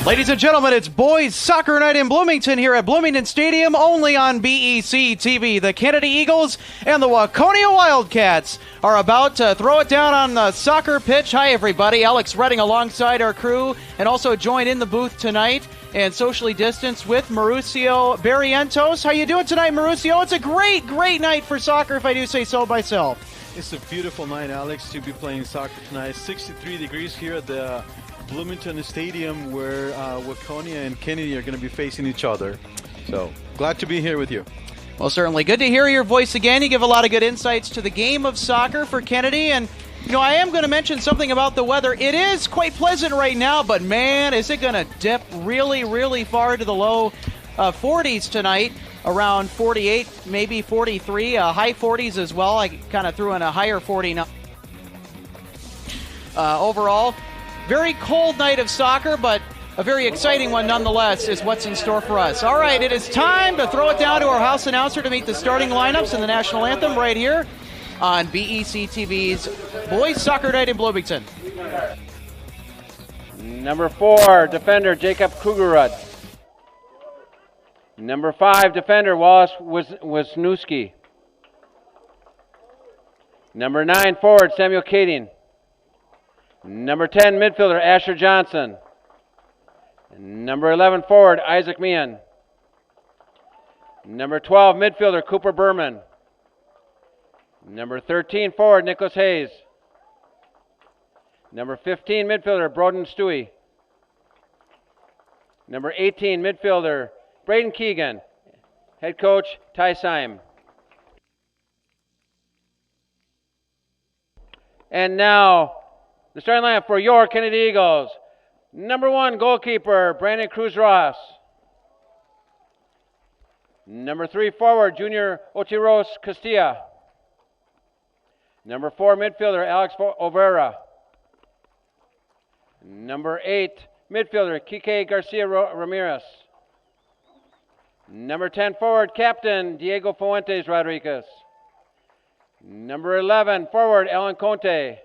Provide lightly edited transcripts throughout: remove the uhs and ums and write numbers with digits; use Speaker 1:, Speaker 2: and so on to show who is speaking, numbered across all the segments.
Speaker 1: Ladies and gentlemen, it's boys soccer night in Bloomington here at Bloomington Stadium, only on BEC-TV. The Kennedy Eagles and the Waconia Wildcats are about to throw it down on the soccer pitch. Hi, everybody. Alex Redding alongside our crew, and also joined in the booth tonight and socially distanced with Mauricio Barrientos. How you doing tonight, Mauricio? It's a great night for soccer, if I do say so myself.
Speaker 2: It's a beautiful night, Alex, to be playing soccer tonight. 63 degrees here at the Bloomington Stadium, where Waconia and Kennedy are going to be facing each other. So, glad to be here with you.
Speaker 1: Well, certainly. Good to hear your voice again. You give a lot of good insights to the game of soccer for Kennedy. And, you know, I am going to mention something about the weather. It is quite pleasant right now, but, man, is it going to dip really far to the low 40s tonight, around 48, maybe 43, high 40s as well. I kind of threw in a higher 40 now. Overall, very cold night of soccer, but a very exciting one nonetheless is what's in store for us. All right, it is time to throw it down to our house announcer to meet the starting lineups in the national anthem right here on BEC-TV's Boys Soccer Night in Bloomington.
Speaker 3: Number 4, defender Jacob Krugerud. Number 5, defender Wallace Wisniewski. Number 9, forward Samuel Kading. Number 10, midfielder Asher Johnson. Number 11, forward Isaac Meehan. Number 12, midfielder Cooper Berman. Number 13, forward Nicholas Hayes. Number 15, midfielder Broden Stewie. Number 18, midfielder Braden Keegan. Head coach Ty Syme. And now, the starting lineup for your Kennedy Eagles. Number 1, goalkeeper, Brandon Cruz-Ross. Number 3, forward, Junior Ochiros Castilla. Number 4, midfielder, Alex Overa. Number 8, midfielder, Kike Garcia Ramirez. Number 10, forward, captain, Diego Fuentes Rodriguez. Number 11, forward, Alan Conte.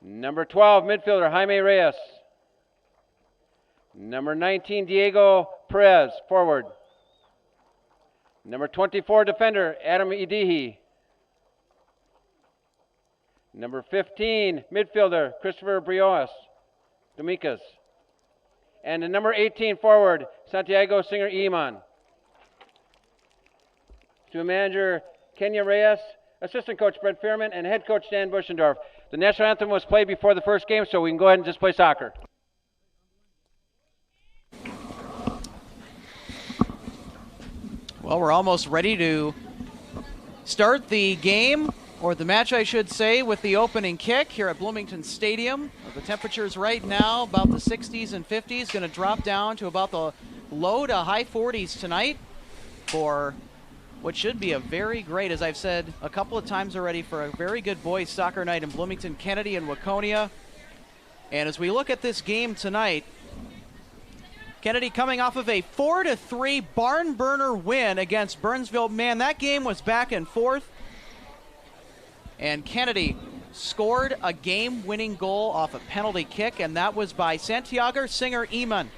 Speaker 3: Number 12, midfielder Jaime Reyes. Number 19, Diego Perez, forward. Number 24, defender Adam Idihi. Number 15, midfielder Christopher Briones Dominguez. And the number 18, forward Santiago Singer Iman. To manager Kenya Reyes, assistant coach Brent Fearman, and head coach Dan Buschendorf. The national anthem was played before the first game, so we can go ahead and just play soccer.
Speaker 1: Well, we're almost ready to start the game, or the match, I should say, with the opening kick here at Bloomington Stadium. The temperatures right now about the 60s and 50s, going to drop down to about the low to high 40s tonight for what should be a very great, as I've said a couple of times already, for a very good boys soccer night in Bloomington, Kennedy, and Waconia. And as we look at this game tonight, Kennedy coming off of a 4-3 barn burner win against Burnsville. Man, that game was back and forth. And Kennedy scored a game-winning goal off a penalty kick, and that was by Santiago Singer Iman,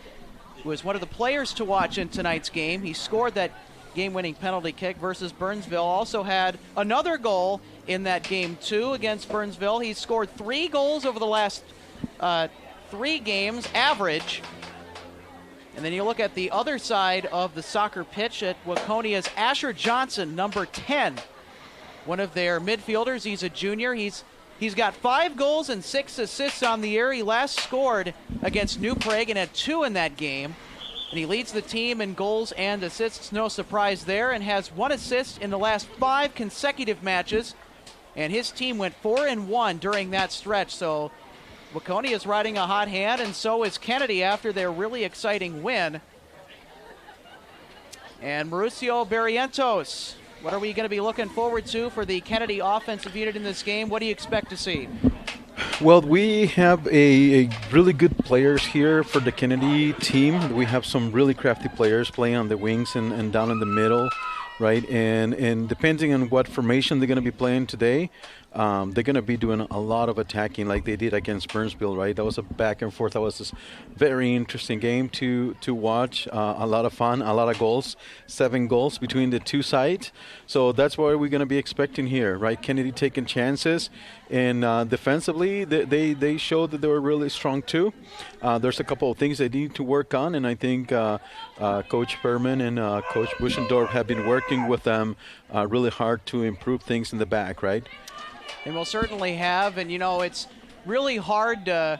Speaker 1: who was one of the players to watch in tonight's game. He scored that game-winning penalty kick versus Burnsville. Also had another goal in that game, too, against Burnsville. He's scored 3 goals over the last 3 games, average. And then you look at the other side of the soccer pitch at Waconia's Asher Johnson, number 10, one of their midfielders. He's a junior. He's got 5 goals and 6 assists on the year. He last scored against New Prague and had 2 in that game. And he leads the team in goals and assists, no surprise there, and has 1 assist in the last 5 consecutive matches. And his team went 4-1 during that stretch. So Waconia is riding a hot hand, and so is Kennedy after their really exciting win. And Mauricio Barrientos, what are we going to be looking forward to for the Kennedy offensive unit in this game? What do you expect to see?
Speaker 2: Well, we have a really good players here for the Kennedy team. We have some really crafty players playing on the wings and down in the middle. right? And depending on what formation they're going to be playing today, they're going to be doing a lot of attacking like they did against Burnsville, right? That was a back and forth. That was this very interesting game to watch. A lot of fun, a lot of goals, 7 goals between the two sides. So that's what we're going to be expecting here, right? Kennedy taking chances, and defensively, they showed that they were really strong too. There's a couple of things they need to work on, and I think Coach Berman and Coach Buschendorf have been working with them really hard to improve things in the back, right?
Speaker 1: They will certainly have, and you know, it's really hard to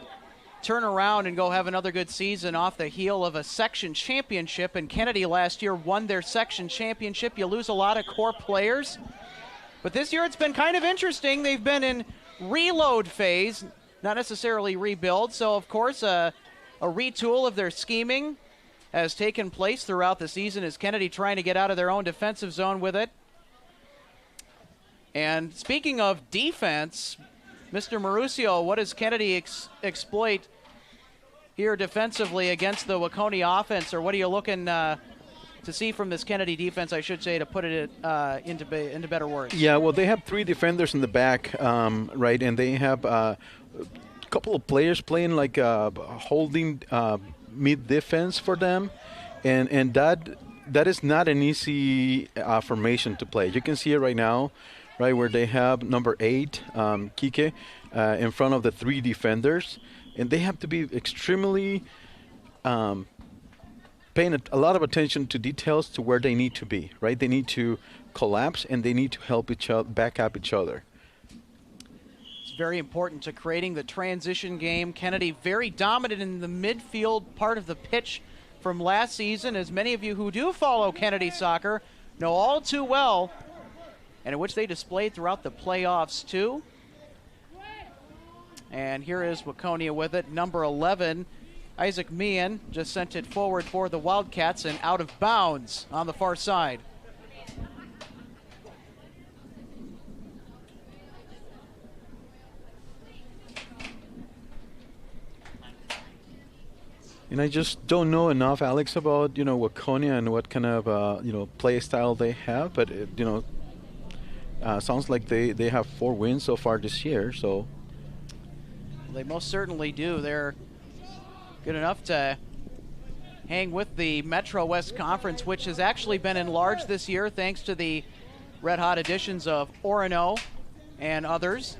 Speaker 1: turn around and go have another good season off the heel of a section championship, and Kennedy last year won their section championship. You lose a lot of core players, but this year it's been kind of interesting. They've been in reload phase, not necessarily rebuild, so of course a retool of their scheming has taken place throughout the season as Kennedy trying to get out of their own defensive zone with it. And speaking of defense, Mr. Mauricio, what does Kennedy exploit here defensively against the Waconia offense, or what are you looking to see from this Kennedy defense, I should say, to put it into better words?
Speaker 2: Yeah, well, they have 3 defenders in the back, right, and they have a couple of players playing like holding mid-defense for them, and that is not an easy formation to play. You can see it right now, right, where they have number 8, Kike, in front of the 3 defenders, and they have to be extremely paying a lot of attention to details to where they need to be, right? They need to collapse, and they need to help each other, back up each other.
Speaker 1: It's very important to creating the transition game. Kennedy very dominant in the midfield part of the pitch from last season, as many of you who do follow Kennedy soccer know all too well, and in which they displayed throughout the playoffs too. And here is Waconia with it. Number 11, Isaac Meehan, just sent it forward for the Wildcats and out of bounds on the far side.
Speaker 2: And I just don't know enough, Alex, about, you know, Waconia and what kind of, you know, play style they have. But, you know, sounds like they have 4 wins so far this year. So
Speaker 1: they most certainly do. They're good enough to hang with the Metro West Conference, which has actually been enlarged this year thanks to the red-hot additions of Orono and others.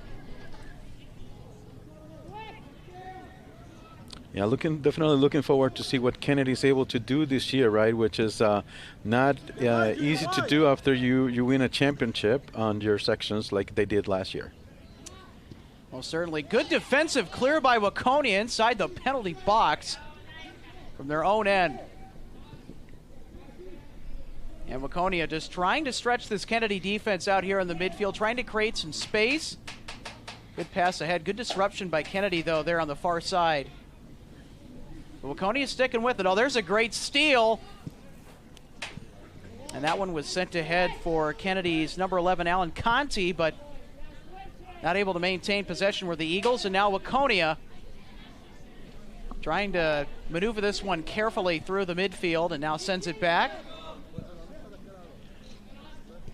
Speaker 2: Yeah, definitely looking forward to see what Kennedy's able to do this year, right? Which is not easy to do after you win a championship on your sections like they did last year.
Speaker 1: Well, certainly good defensive clear by Waconia inside the penalty box from their own end. And Waconia just trying to stretch this Kennedy defense out here in the midfield, trying to create some space. Good pass ahead. Good disruption by Kennedy, though, there on the far side. Waconia sticking with it. Oh, there's a great steal. And that one was sent ahead for Kennedy's number 11, Alan Conti, but not able to maintain possession were the Eagles. And now Waconia trying to maneuver this one carefully through the midfield and now sends it back.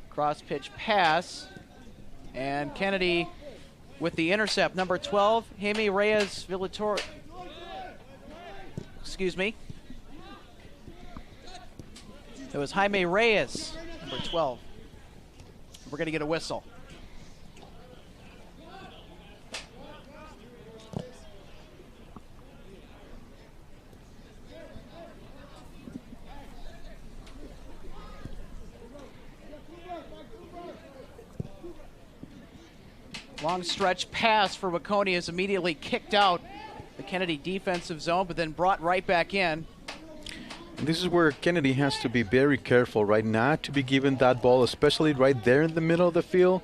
Speaker 1: Cross-pitch pass. And Kennedy with the intercept. Number 12, Jaime Reyes Villator. Excuse me. It was Jaime Reyes, number 12. We're going to get a whistle. Long stretch pass for Waconia is immediately kicked out the Kennedy defensive zone, but then brought right back in.
Speaker 2: And this is where Kennedy has to be very careful, right? Not to be given that ball, especially right there in the middle of the field.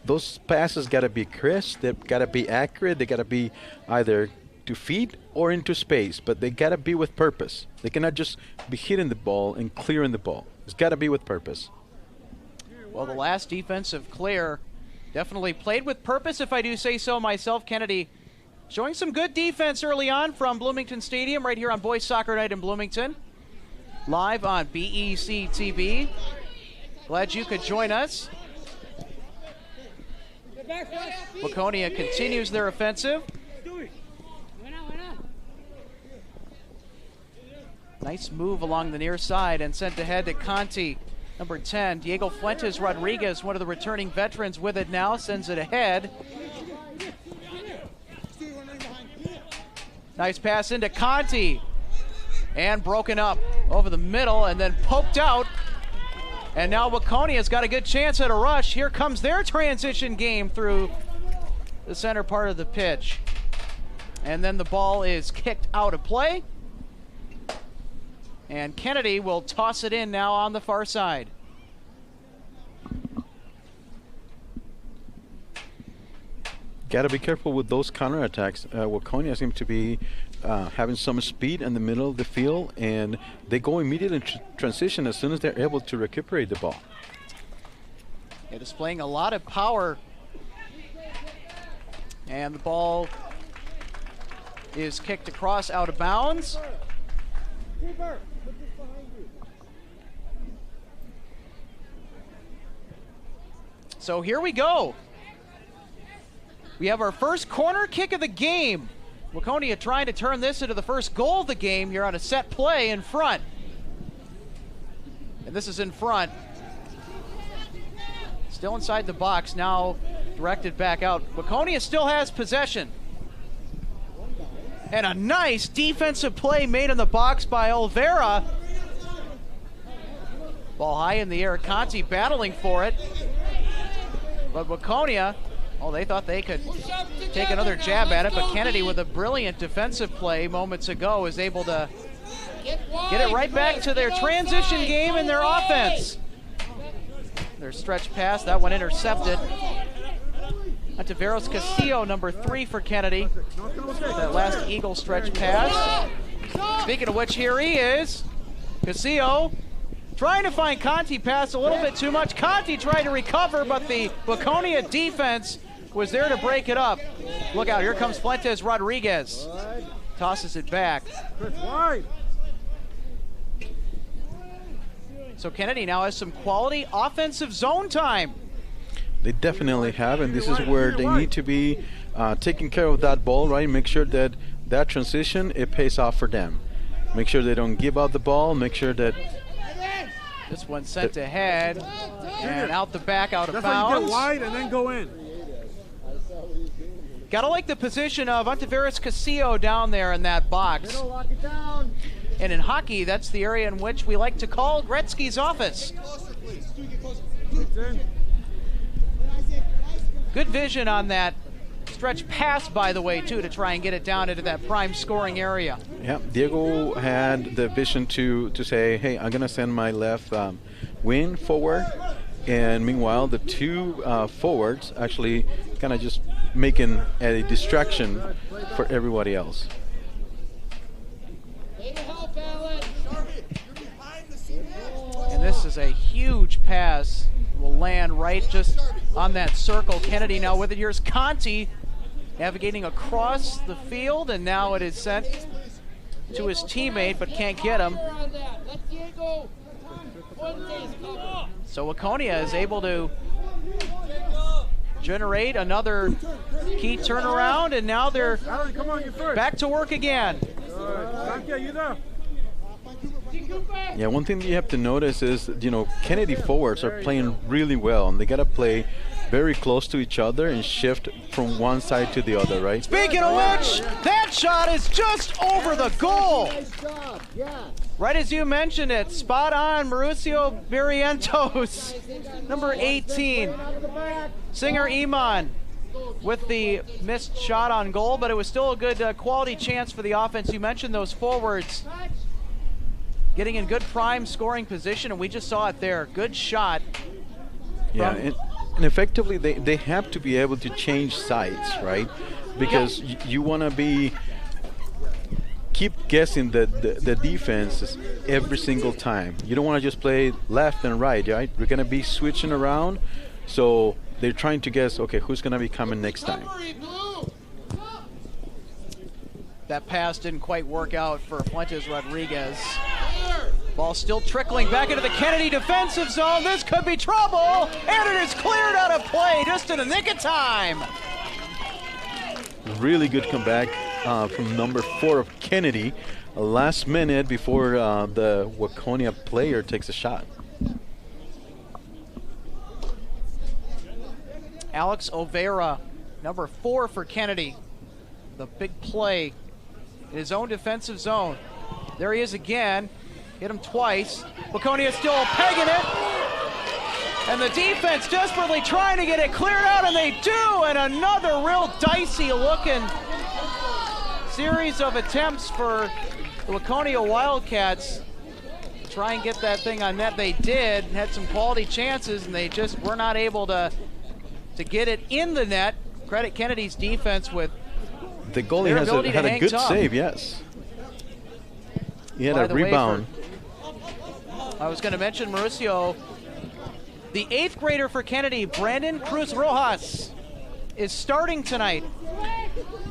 Speaker 2: Those passes got to be crisp. They've got to be accurate. They got to be either to feet or into space, but they got to be with purpose. They cannot just be hitting the ball and clearing the ball. It's got to be with purpose.
Speaker 1: Well, the last defensive clear definitely played with purpose, if I do say so myself. Kennedy showing some good defense early on from Bloomington Stadium right here on Boys Soccer Night in Bloomington. Live on BEC-TV. Glad you could join us. Waconia continues their offensive. Nice move along the near side and sent ahead to Conti. Number 10, Diego Fuentes Rodriguez, one of the returning veterans with it now, sends it ahead. Nice pass into Conti. And broken up over the middle and then poked out. And now Waconia's got a good chance at a rush. Here comes their transition game through the center part of the pitch. And then the ball is kicked out of play. And Kennedy will toss it in now on the far side.
Speaker 2: Got to be careful with those counterattacks. Waconia seems to be having some speed in the middle of the field, and they go immediately in transition as soon as they're able to recuperate the ball.
Speaker 1: Yeah, displaying a lot of power. And the ball is kicked across out of bounds. So here we go. We have our first corner kick of the game. Waconia trying to turn this into the first goal of the game here on a set play in front. And this is in front. Still inside the box, now directed back out. Waconia still has possession. And a nice defensive play made in the box by Olvera. Ball high in the air, Conti battling for it. But Waconia, oh, they thought they could take another jab at it, but Kennedy with a brilliant defensive play moments ago is able to get it right back to their transition game and their offense. Their stretch pass, that one intercepted. Ontiveros Castillo, number 3 for Kennedy. That last Eagle stretch pass. Speaking of which, here he is. Castillo trying to find Conti, pass a little bit too much. Conti tried to recover, but the Waconia defense was there to break it up. Look out, here comes Fuentes Rodriguez. Tosses it back. So Kennedy now has some quality offensive zone time.
Speaker 2: They definitely have, and this is where they need to be taking care of that ball, right? Make sure that that transition, it pays off for them. Make sure they don't give out the ball. Make sure that
Speaker 1: this one sent ahead and out the back, out of
Speaker 4: That's
Speaker 1: bounds.
Speaker 4: how you get wide and then go in.
Speaker 1: Gotta like the position of Ontiveros Castillo down there in that box.
Speaker 4: Lock it down.
Speaker 1: And in hockey, that's the area in which we like to call Gretzky's office. Good vision on that stretch pass, by the way, too, to try and get it down into that prime scoring area.
Speaker 2: Yeah, Diego had the vision to say, hey, I'm going to send my left wing forward. And meanwhile, the two forwards actually kind of just making a distraction for everybody else.
Speaker 1: And this is a huge pass. Will land right just on that circle. Kennedy now with it. Here's Conti navigating across the field, and now it is sent to his teammate, but can't get him. So Waconia is able to generate another key turnaround, and now they're back to work again.
Speaker 2: Yeah, one thing that you have to notice is, you know, Kennedy forwards are playing really well, and they got to play very close to each other and shift from one side to the other, right?
Speaker 1: Speaking of which, that shot is just over the goal. Right as you mentioned it, spot on, Mauricio Barrientos, number 18. Singer Iman with the missed shot on goal, but it was still a good quality chance for the offense. You mentioned those forwards getting in good prime scoring position, and we just saw it there. Good shot.
Speaker 2: Yeah, and effectively they have to be able to change sides, right? Because you want to keep guessing the defense every single time. You don't want to just play left and right, right? We're going to be switching around, so they're trying to guess, okay, who's going to be coming next time.
Speaker 1: That pass didn't quite work out for Fuentes Rodriguez. Ball still trickling back into the Kennedy defensive zone. This could be trouble, and it is cleared out of play just in the nick of time.
Speaker 2: Really good comeback from number 4 of Kennedy. Last minute before the Waconia player takes a shot.
Speaker 1: Alex Overa, number 4 for Kennedy. The big play in his own defensive zone. There he is again. Hit him twice. Waconia still pegging it. And the defense desperately trying to get it cleared out, and they do. And another real dicey looking series of attempts for the Waconia Wildcats. Try and get that thing on net. They did, had some quality chances, and they just were not able to get it in the net. Credit Kennedy's defense with
Speaker 2: the goalie had a good save, yes. He had a rebound.
Speaker 1: I was going to mention Mauricio. The 8th grader for Kennedy, Brandon Cruz Rojas, is starting tonight.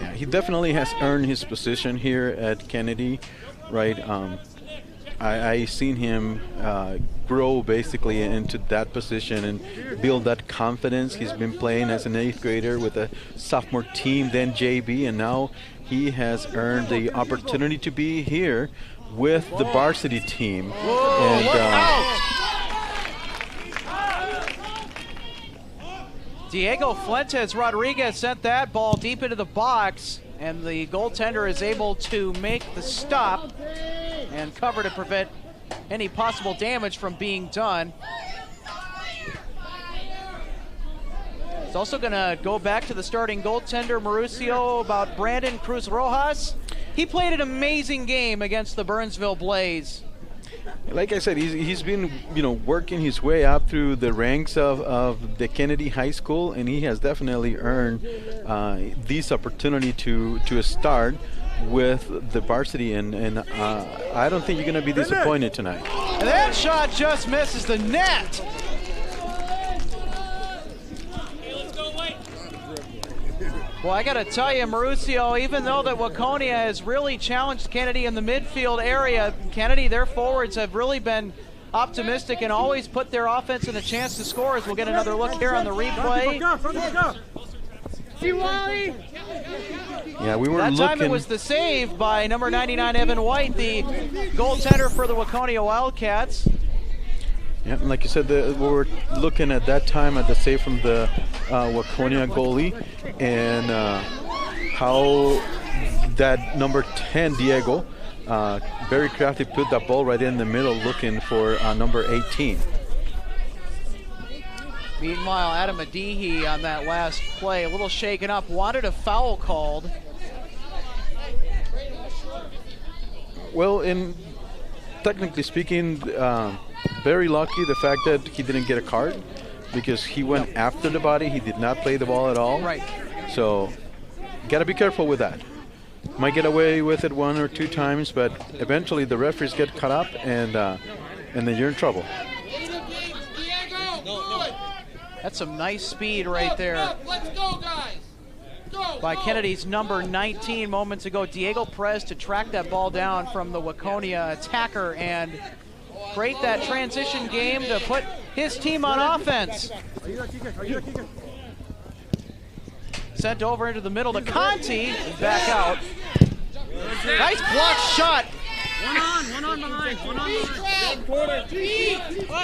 Speaker 2: Yeah, he definitely has earned his position here at Kennedy, right? I seen him grow basically into that position and build that confidence. He's been playing as an 8th grader with a sophomore team, then JV, and now he has earned the opportunity to be here with the varsity team.
Speaker 1: Diego Fuentes Rodriguez sent that ball deep into the box, and the goaltender is able to make the stop and cover to prevent any possible damage from being done. It's also going to go back to the starting goaltender, Mauricio, about Brandon Cruz Rojas. He played an amazing game against the Burnsville Blaze.
Speaker 2: Like I said, he's been working his way up through the ranks of the Kennedy High School, and he has definitely earned this opportunity to start with the varsity, and I don't think you're going to be disappointed tonight.
Speaker 1: And that shot just misses the net. Well, I got to tell you, Mauricio, even though that Waconia has really challenged Kennedy in the midfield area, Kennedy, their forwards have really been optimistic and always put their offense in a chance to score, as we'll get another look here on the replay.
Speaker 2: Yeah, we were
Speaker 1: that
Speaker 2: looking.
Speaker 1: That time it was the save by number 99, Evan White, the goaltender for the Waconia Wildcats.
Speaker 2: Yeah, and like you said, we were looking at that time at the save from the Waconia goalie, and how that number 10, Diego, very crafty, put that ball right in the middle looking for number 18.
Speaker 1: Meanwhile, Adam Adihi on that last play, a little shaken up, wanted a foul called.
Speaker 2: Well, technically speaking, very lucky the fact that he didn't get a card, because he went after the body. He did not play the ball at all.
Speaker 1: Right.
Speaker 2: So, got to be careful with that. Might get away with it 1 or 2 times, but eventually the referees get caught up, and then you're in trouble.
Speaker 1: That's some nice speed right there.
Speaker 5: Let's go, guys.
Speaker 1: By Kennedy's number 19 moments ago. Diego Perez to track that ball down from the Waconia attacker and create that transition game to put his team on offense. Sent over into the middle to Conti, and back out. Nice block shot.
Speaker 4: One on behind.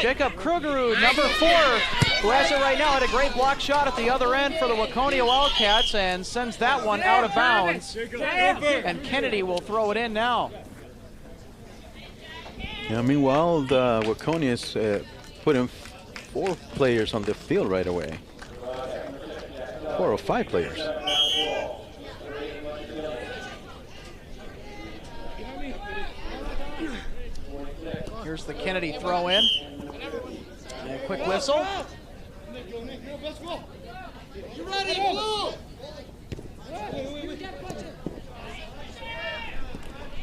Speaker 1: Jacob Krugerud, number 4, who has it right now, had a great block shot at the other end for the Waconia Wildcats and sends that one out of bounds. And Kennedy will throw it in now.
Speaker 2: Yeah, meanwhile, the Waconians put in 4 players on the field right away. 4 or 5 players.
Speaker 1: Here's the Kennedy throw in. And a quick whistle.
Speaker 5: You ready, Blue?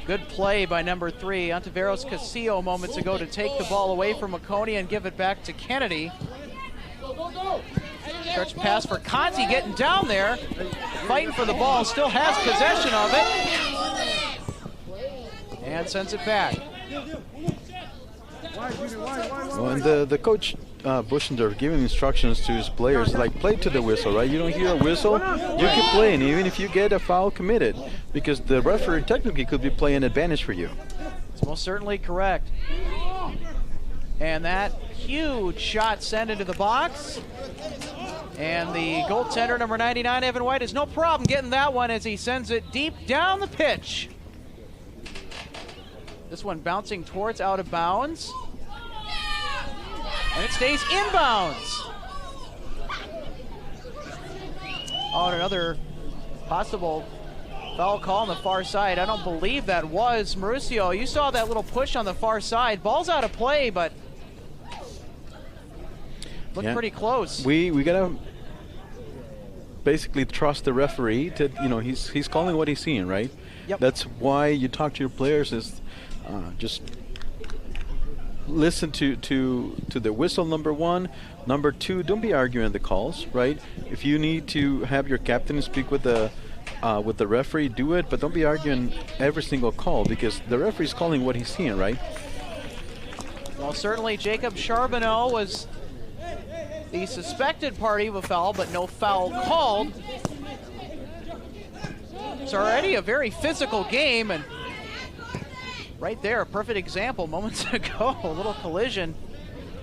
Speaker 1: Good play by number 3, Ontiveros Casillo, moments ago to take the ball away from Waconia and give it back to Kennedy. Stretch pass for Conti, getting down there, fighting for the ball, still has possession of it. And sends it back.
Speaker 2: Well, and the coach Buschendorf giving instructions to his players like play to the whistle, right? You don't hear a whistle, you keep playing even if you get a foul committed, because the referee technically could be playing advantage for you.
Speaker 1: It's most certainly correct. And that huge shot sent into the box. And the goaltender, number 99, Evan White, has no problem getting that one as he sends it deep down the pitch. This one bouncing towards out of bounds. And it stays inbounds. Oh, and another possible foul call on the far side. I don't believe that was. Mauricio, you saw that little push on the far side. Ball's out of play, but looked pretty close.
Speaker 2: We gotta basically trust the referee to, you know, he's calling what he's seeing, right?
Speaker 1: Yep.
Speaker 2: That's why you talk to your players is just listen to the whistle, number one. Number two, don't be arguing the calls, right? If you need to have your captain speak with the referee, do it, but don't be arguing every single call because the referee's calling what he's seeing, right?
Speaker 1: Well, certainly Jacob Charbonneau was the suspected party of a foul, but no foul called. It's already a very physical game, and right there, a perfect example moments ago, a little collision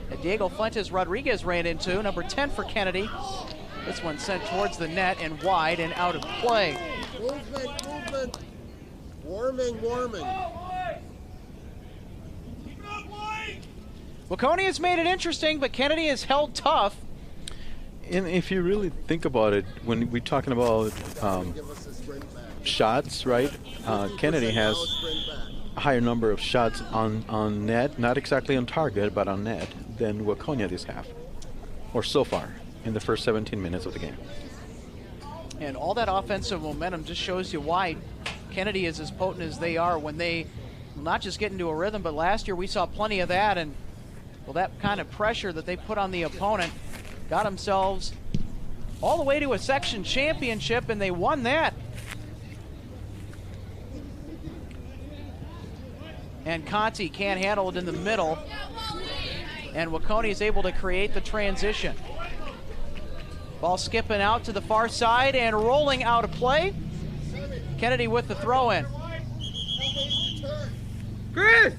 Speaker 1: that Diego Fuentes Rodriguez ran into, number 10 for Kennedy. This one sent towards the net and wide and out of play.
Speaker 5: Movement. Warming.
Speaker 1: Waconia has made it interesting, but Kennedy has held tough.
Speaker 2: And if you really think about it, when we're talking about shots, right? Kennedy has a higher number of shots on net, not exactly on target, but on net, than Waconia this half, or so far in the first 17 minutes of the game.
Speaker 1: And all that offensive momentum just shows you why Kennedy is as potent as they are when they not just get into a rhythm, but last year we saw plenty of that, and well, that kind of pressure that they put on the opponent got themselves all the way to a section championship, and they won that. And Conti can't handle it in the middle, and Waconia is able to create the transition. Ball skipping out to the far side and rolling out of play. Kennedy with the throw-in.
Speaker 4: Chris!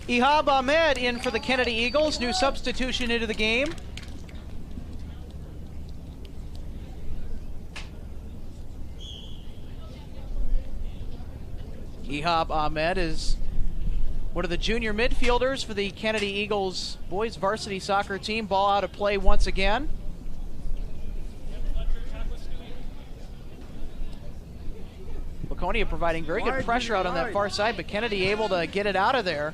Speaker 1: Ihab Ahmed in for the Kennedy Eagles, new substitution into the game. Ihab Ahmed is one of the junior midfielders for the Kennedy Eagles boys varsity soccer team. Ball out of play once again. Waconia providing very good pressure out on that far side, but Kennedy able to get it out of there.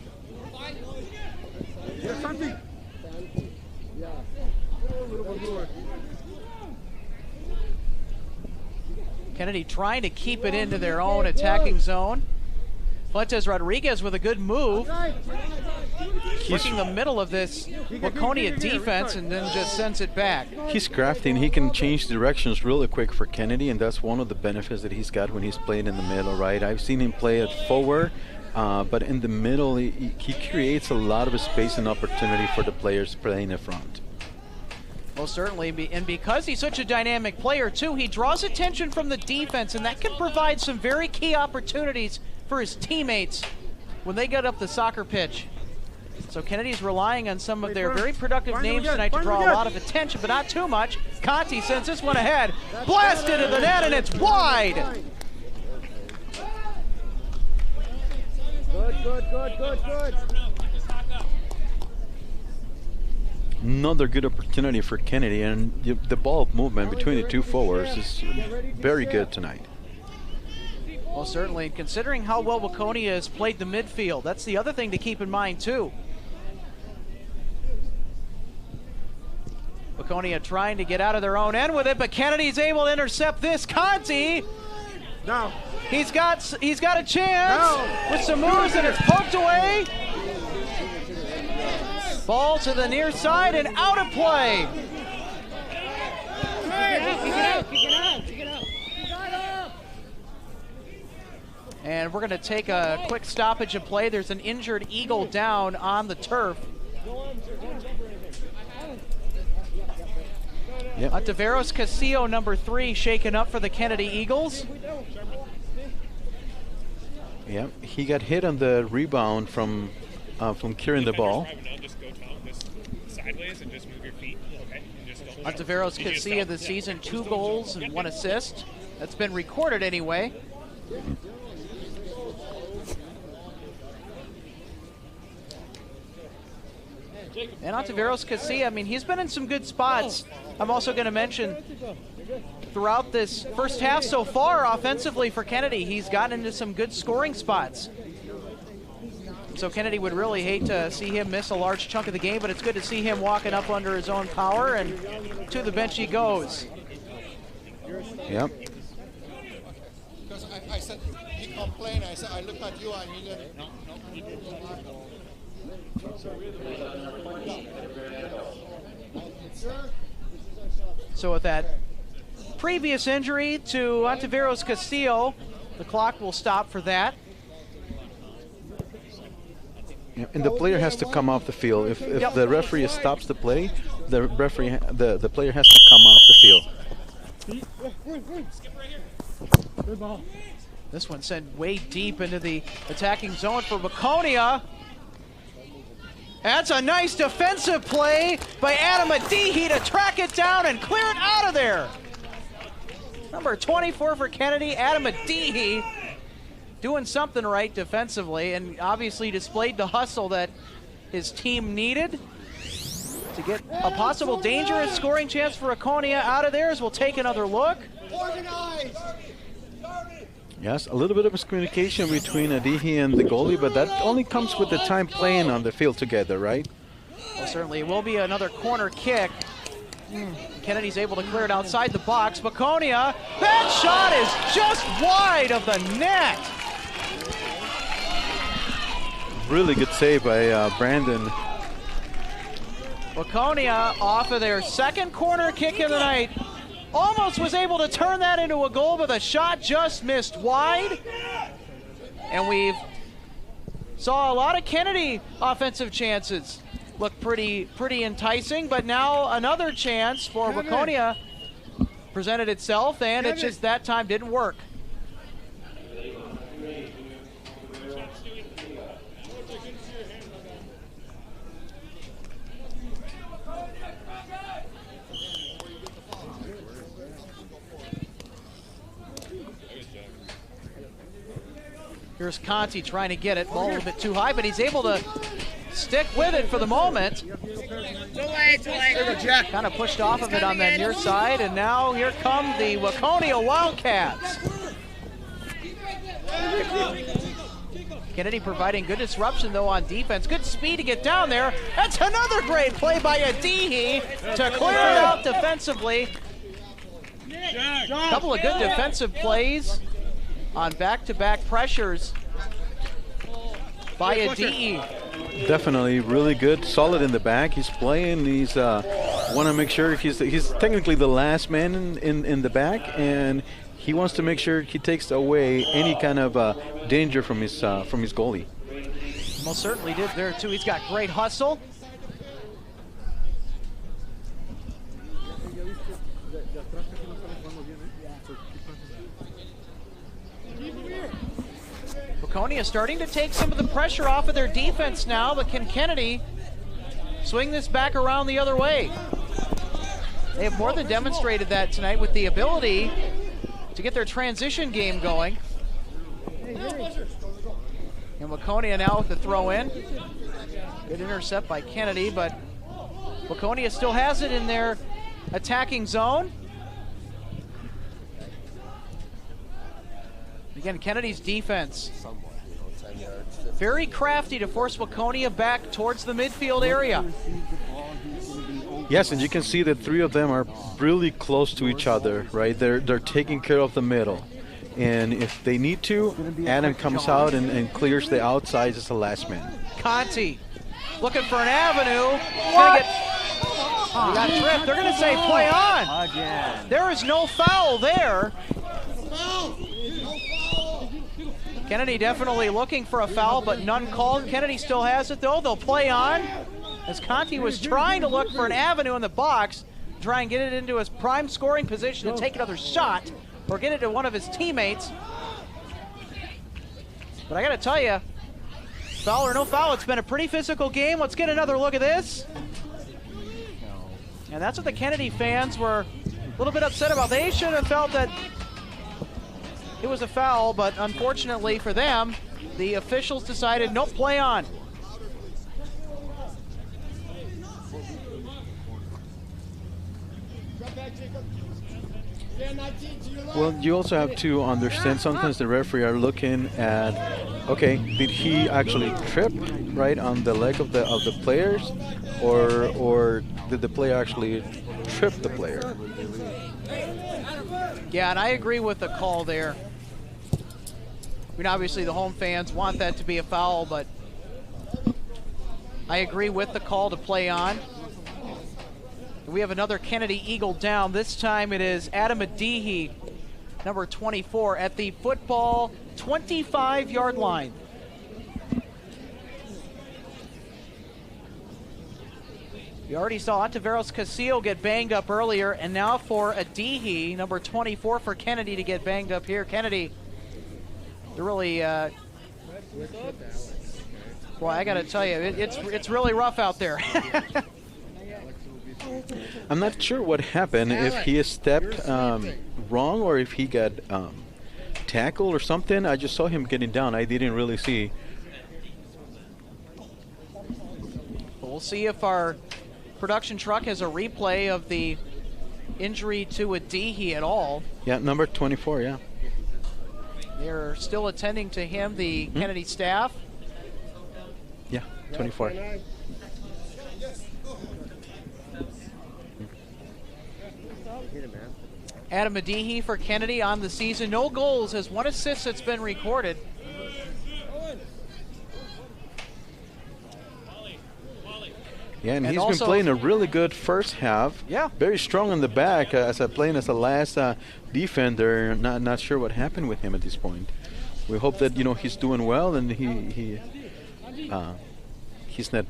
Speaker 1: Kennedy trying to keep it into their own attacking zone. Fuentes Rodriguez with a good move. Working the middle of this Waconia defense and then just sends it back.
Speaker 2: He's crafty and he can change directions really quick for Kennedy, and that's one of the benefits that he's got when he's playing in the middle, right? I've seen him play at forward, but in the middle he creates a lot of space and opportunity for the players playing in front.
Speaker 1: Well, certainly, and because he's such a dynamic player too, he draws attention from the defense, and that can provide some very key opportunities for his teammates when they get up the soccer pitch. So Kennedy's relying on some of their very productive names tonight to draw a lot of attention, but not too much. Conti sends this one ahead, blasted into the net, and it's wide.
Speaker 5: Good.
Speaker 2: Another good opportunity for Kennedy, and the ball movement between the two forwards is very good tonight.
Speaker 1: Well, certainly, considering how well Waconia has played the midfield, that's the other thing to keep in mind too. Waconia trying to get out of their own end with it, but Kennedy's able to intercept this. Conti!
Speaker 4: No.
Speaker 1: He's got a chance with some moves, and it's poked away. Ball to the near side and out of play. And we're going to take a quick stoppage of play. There's an injured Eagle down on the turf.
Speaker 2: Yep.
Speaker 1: Ontiveros Castillo, number 3, shaken up for the Kennedy Eagles.
Speaker 2: Yeah, he got hit on the rebound from clearing the ball.
Speaker 1: Ontiveros Castillo this season, 2 goals and 1 assist. That's been recorded anyway. And Ontiveros Casilla, I mean, he's been in some good spots. I'm also going to mention throughout this first half so far, offensively for Kennedy, he's gotten into some good scoring spots. So Kennedy would really hate to see him miss a large chunk of the game, but it's good to see him walking up under his own power, and to the bench he goes.
Speaker 2: Yep.
Speaker 5: Because I said, he complained, I said, I looked at you and he didn't.
Speaker 1: So with that previous injury to Ontiveros Castillo, the clock will stop for that.
Speaker 2: Yeah, and the player has to come off the field. If the referee stops the play, the referee the player has to come off the field.
Speaker 1: This one sent way deep into the attacking zone for Waconia. That's a nice defensive play by Adam Adihi to track it down and clear it out of there. Number 24 for Kennedy, Adam Adihi, doing something right defensively, and obviously displayed the hustle that his team needed to get a possible dangerous scoring chance for Waconia out of there. As we'll take another look.
Speaker 2: Yes, a little bit of miscommunication between Adihi and the goalie, but that only comes with the time playing on the field together, right?
Speaker 1: Well, certainly it will be another corner kick. Kennedy's able to clear it outside the box. Waconia, that shot is just wide of the net.
Speaker 2: Really good save by Brandon.
Speaker 1: Waconia off of their second corner kick of the night. Almost was able to turn that into a goal, but the shot just missed wide. And we've saw a lot of Kennedy offensive chances look pretty enticing, but now another chance for Waconia presented itself, and it just that time didn't work. Here's Conti trying to get it, ball a little bit too high, but he's able to stick with it for the moment. Kind of pushed off of it on that near side, and now here come the Waconia Wildcats. Kennedy providing good disruption, though, on defense. Good speed to get down there. That's another great play by Adihi to clear it out defensively. A couple of good defensive plays on back-to-back pressures by Adihi.
Speaker 2: Definitely really good, solid in the back. He's playing. He's want to make sure he's technically the last man in the back, and he wants to make sure he takes away any kind of danger from his goalie.
Speaker 1: Most certainly did there too. He's got great hustle. Waconia starting to take some of the pressure off of their defense now, but can Kennedy swing this back around the other way? They have more than demonstrated that tonight with the ability to get their transition game going. And Waconia now with the throw in. Good intercept by Kennedy, but Waconia still has it in their attacking zone. Again, Kennedy's defense very crafty to force Waconia back towards the midfield area.
Speaker 2: Yes, and you can see that 3 of them are really close to each other, right? They're taking care of the middle. And if they need to, Adam comes out and clears the outsides as the last man.
Speaker 1: Conti looking for an avenue. What? Got tripped. They're going to say play on. Again. There is no foul there. Kennedy definitely looking for a foul, but none called. Kennedy still has it, though. They'll play on as Conti was trying to look for an avenue in the box, try and get it into his prime scoring position to take another shot or get it to one of his teammates. But I got to tell you, foul or no foul, it's been a pretty physical game. Let's get another look at this. And that's what the Kennedy fans were a little bit upset about. They should have felt that it was a foul, but unfortunately for them, the officials decided no, play on.
Speaker 2: Well, you also have to understand sometimes the referee are looking at, okay, did he actually trip right on the leg of the players, or did the player actually trip the player?
Speaker 1: Yeah, and I agree with the call there. I mean, obviously the home fans want that to be a foul, but I agree with the call to play on. We have another Kennedy Eagle down. This time it is Adam Adihi, number 24, at the football 25-yard line. We already saw Ontiveros Castillo get banged up earlier, and now for Adihi, number 24 for Kennedy, to get banged up here. Kennedy, they're really, well, I got to tell you, it's really rough out there.
Speaker 2: I'm not sure what happened, if he stepped wrong or if he got tackled or something. I just saw him getting down. I didn't really see.
Speaker 1: We'll see if our production truck has a replay of the injury to Adihi at all.
Speaker 2: Yeah, number 24, yeah.
Speaker 1: They're still attending to him, the Kennedy staff.
Speaker 2: Yeah, 24.
Speaker 1: Adam Adihi for Kennedy on the season. No goals, has 1 assist that's been recorded.
Speaker 2: Yeah, and he's been playing a really good first half.
Speaker 1: Yeah.
Speaker 2: Very strong on the back playing as a last defender. Not sure what happened with him at this point. We hope that, you know, he's doing well and he's not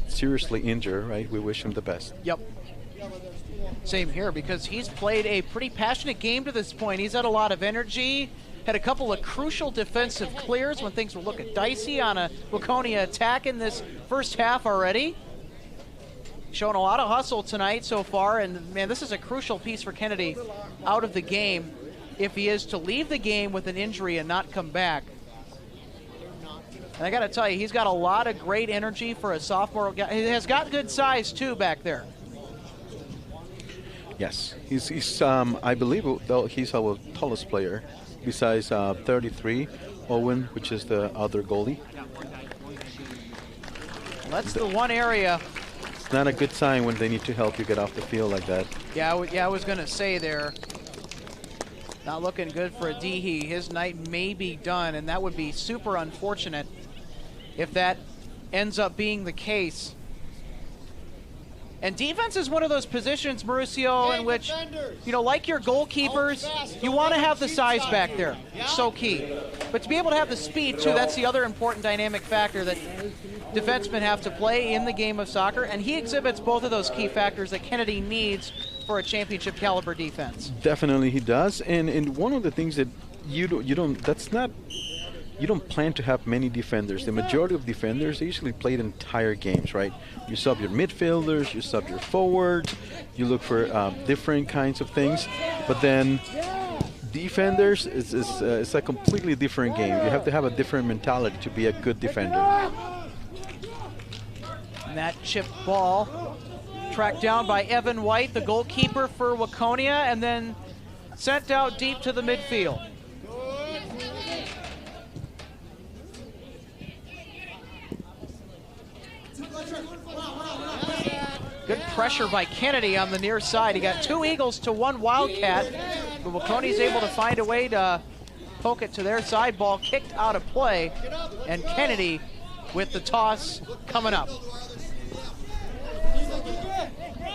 Speaker 2: seriously injured, right? We wish him the best.
Speaker 1: Yep. Same here, because he's played a pretty passionate game to this point. He's had a lot of energy, had a couple of crucial defensive clears when things were looking dicey on a Waconia attack in this first half already. Showing a lot of hustle tonight so far, and man, this is a crucial piece for Kennedy out of the game if he is to leave the game with an injury and not come back. And I got to tell you, he's got a lot of great energy for a sophomore guy. He has got good size too back there.
Speaker 2: Yes, he's I believe he's our tallest player, besides 33, Owen, which is the other goalie.
Speaker 1: That's the one area.
Speaker 2: It's not a good sign when they need to help you get off the field like that.
Speaker 1: Yeah, I was going to say there, not looking good for Adihi. His night may be done, and that would be super unfortunate if that ends up being the case. And defense is one of those positions, Mauricio, in which, you know, like your goalkeepers, you want to have the size back there. So key. But to be able to have the speed, too, that's the other important dynamic factor that defensemen have to play in the game of soccer. And he exhibits both of those key factors that Kennedy needs for a championship caliber defense.
Speaker 2: Definitely he does. And one of the things that you don't plan to have many defenders. The majority of defenders, they usually play the entire games, right? You sub your midfielders, you sub your forwards, you look for different kinds of things. But then defenders, it's a completely different game. You have to have a different mentality to be a good defender.
Speaker 1: And that chip ball tracked down by Evan White, the goalkeeper for Waconia, and then sent out deep to the midfield. Good pressure by Kennedy on the near side. He got 2 Eagles to 1 Wildcat, but Waconia's able to find a way to poke it to their side. Ball kicked out of play, and Kennedy with the toss coming up.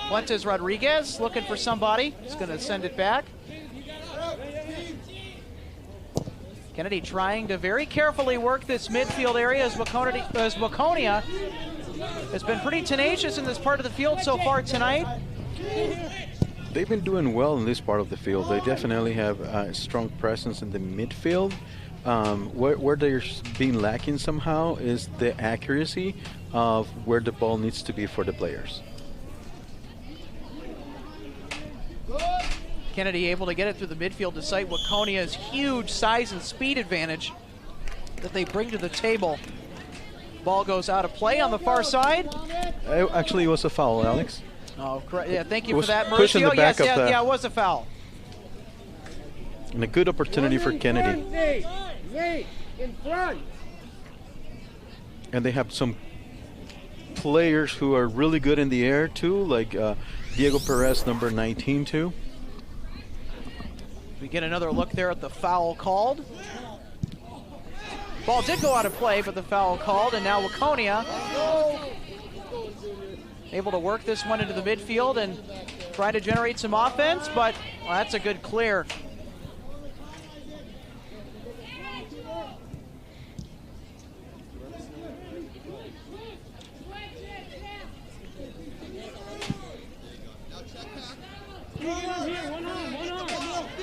Speaker 1: Fuentes Rodriguez looking for somebody. He's going to send it back. Kennedy trying to very carefully work this midfield area as Waconia has been pretty tenacious in this part of the field so far tonight.
Speaker 2: They've been doing well in this part of the field. They definitely have a strong presence in the midfield. Where they're being lacking somehow is the accuracy of where the ball needs to be for the players.
Speaker 1: Kennedy able to get it through the midfield to cite Waconia's huge size and speed advantage that they bring to the table. Ball goes out of play on the far side.
Speaker 2: Actually, it was a foul, Alex.
Speaker 1: Oh, correct. Yeah, thank you for that,
Speaker 2: pushing
Speaker 1: Mauricio.
Speaker 2: the back
Speaker 1: Yes,
Speaker 2: of the-
Speaker 1: yeah, it was a foul.
Speaker 2: And a good opportunity for Kennedy.
Speaker 4: Nate, in front.
Speaker 2: And they have some players who are really good in the air too, like Diego Perez, number 19 too.
Speaker 1: We get another look there at the foul called. Ball did go out of play, but the foul called, and now Waconia able to work this one into the midfield and try to generate some offense, but well, that's a good clear.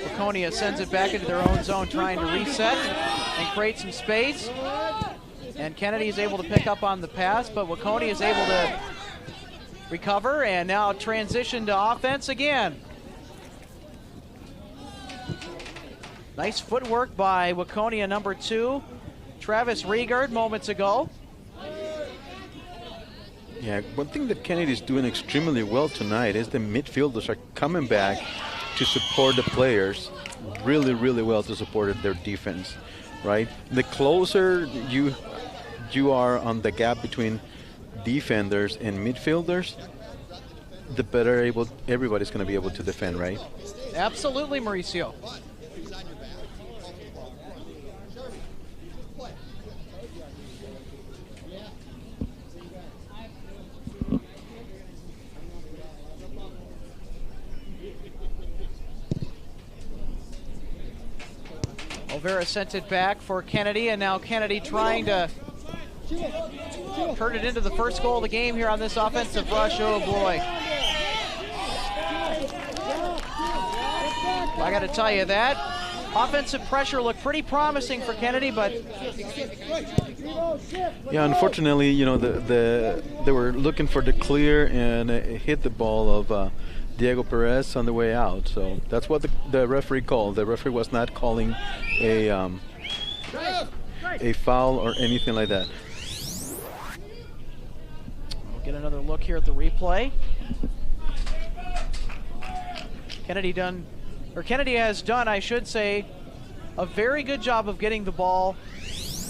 Speaker 1: Waconia sends it back into their own zone, trying to reset and create some space. And Kennedy is able to pick up on the pass, but Waconia is able to recover and now transition to offense again. Nice footwork by Waconia number 2, Travis Riegard, moments ago.
Speaker 2: Yeah, one thing that Kennedy's doing extremely well tonight is the midfielders are coming back to support the players really, really well to support their defense, right? The closer you are on the gap between defenders and midfielders, the better everybody's going to be able to defend, right?
Speaker 1: Absolutely, Mauricio. Olvera sent it back for Kennedy, and now Kennedy trying to turn it into the first goal of the game here on this offensive rush. Oh boy. I got to tell you, that offensive pressure looked pretty promising for Kennedy, but
Speaker 2: yeah, unfortunately, you know, they were looking for the clear and it hit the ball of Diego Perez on the way out. So that's what the referee called. The referee was not calling a foul or anything like that.
Speaker 1: We'll get another look here at the replay. Kennedy has done, I should say, a very good job of getting the ball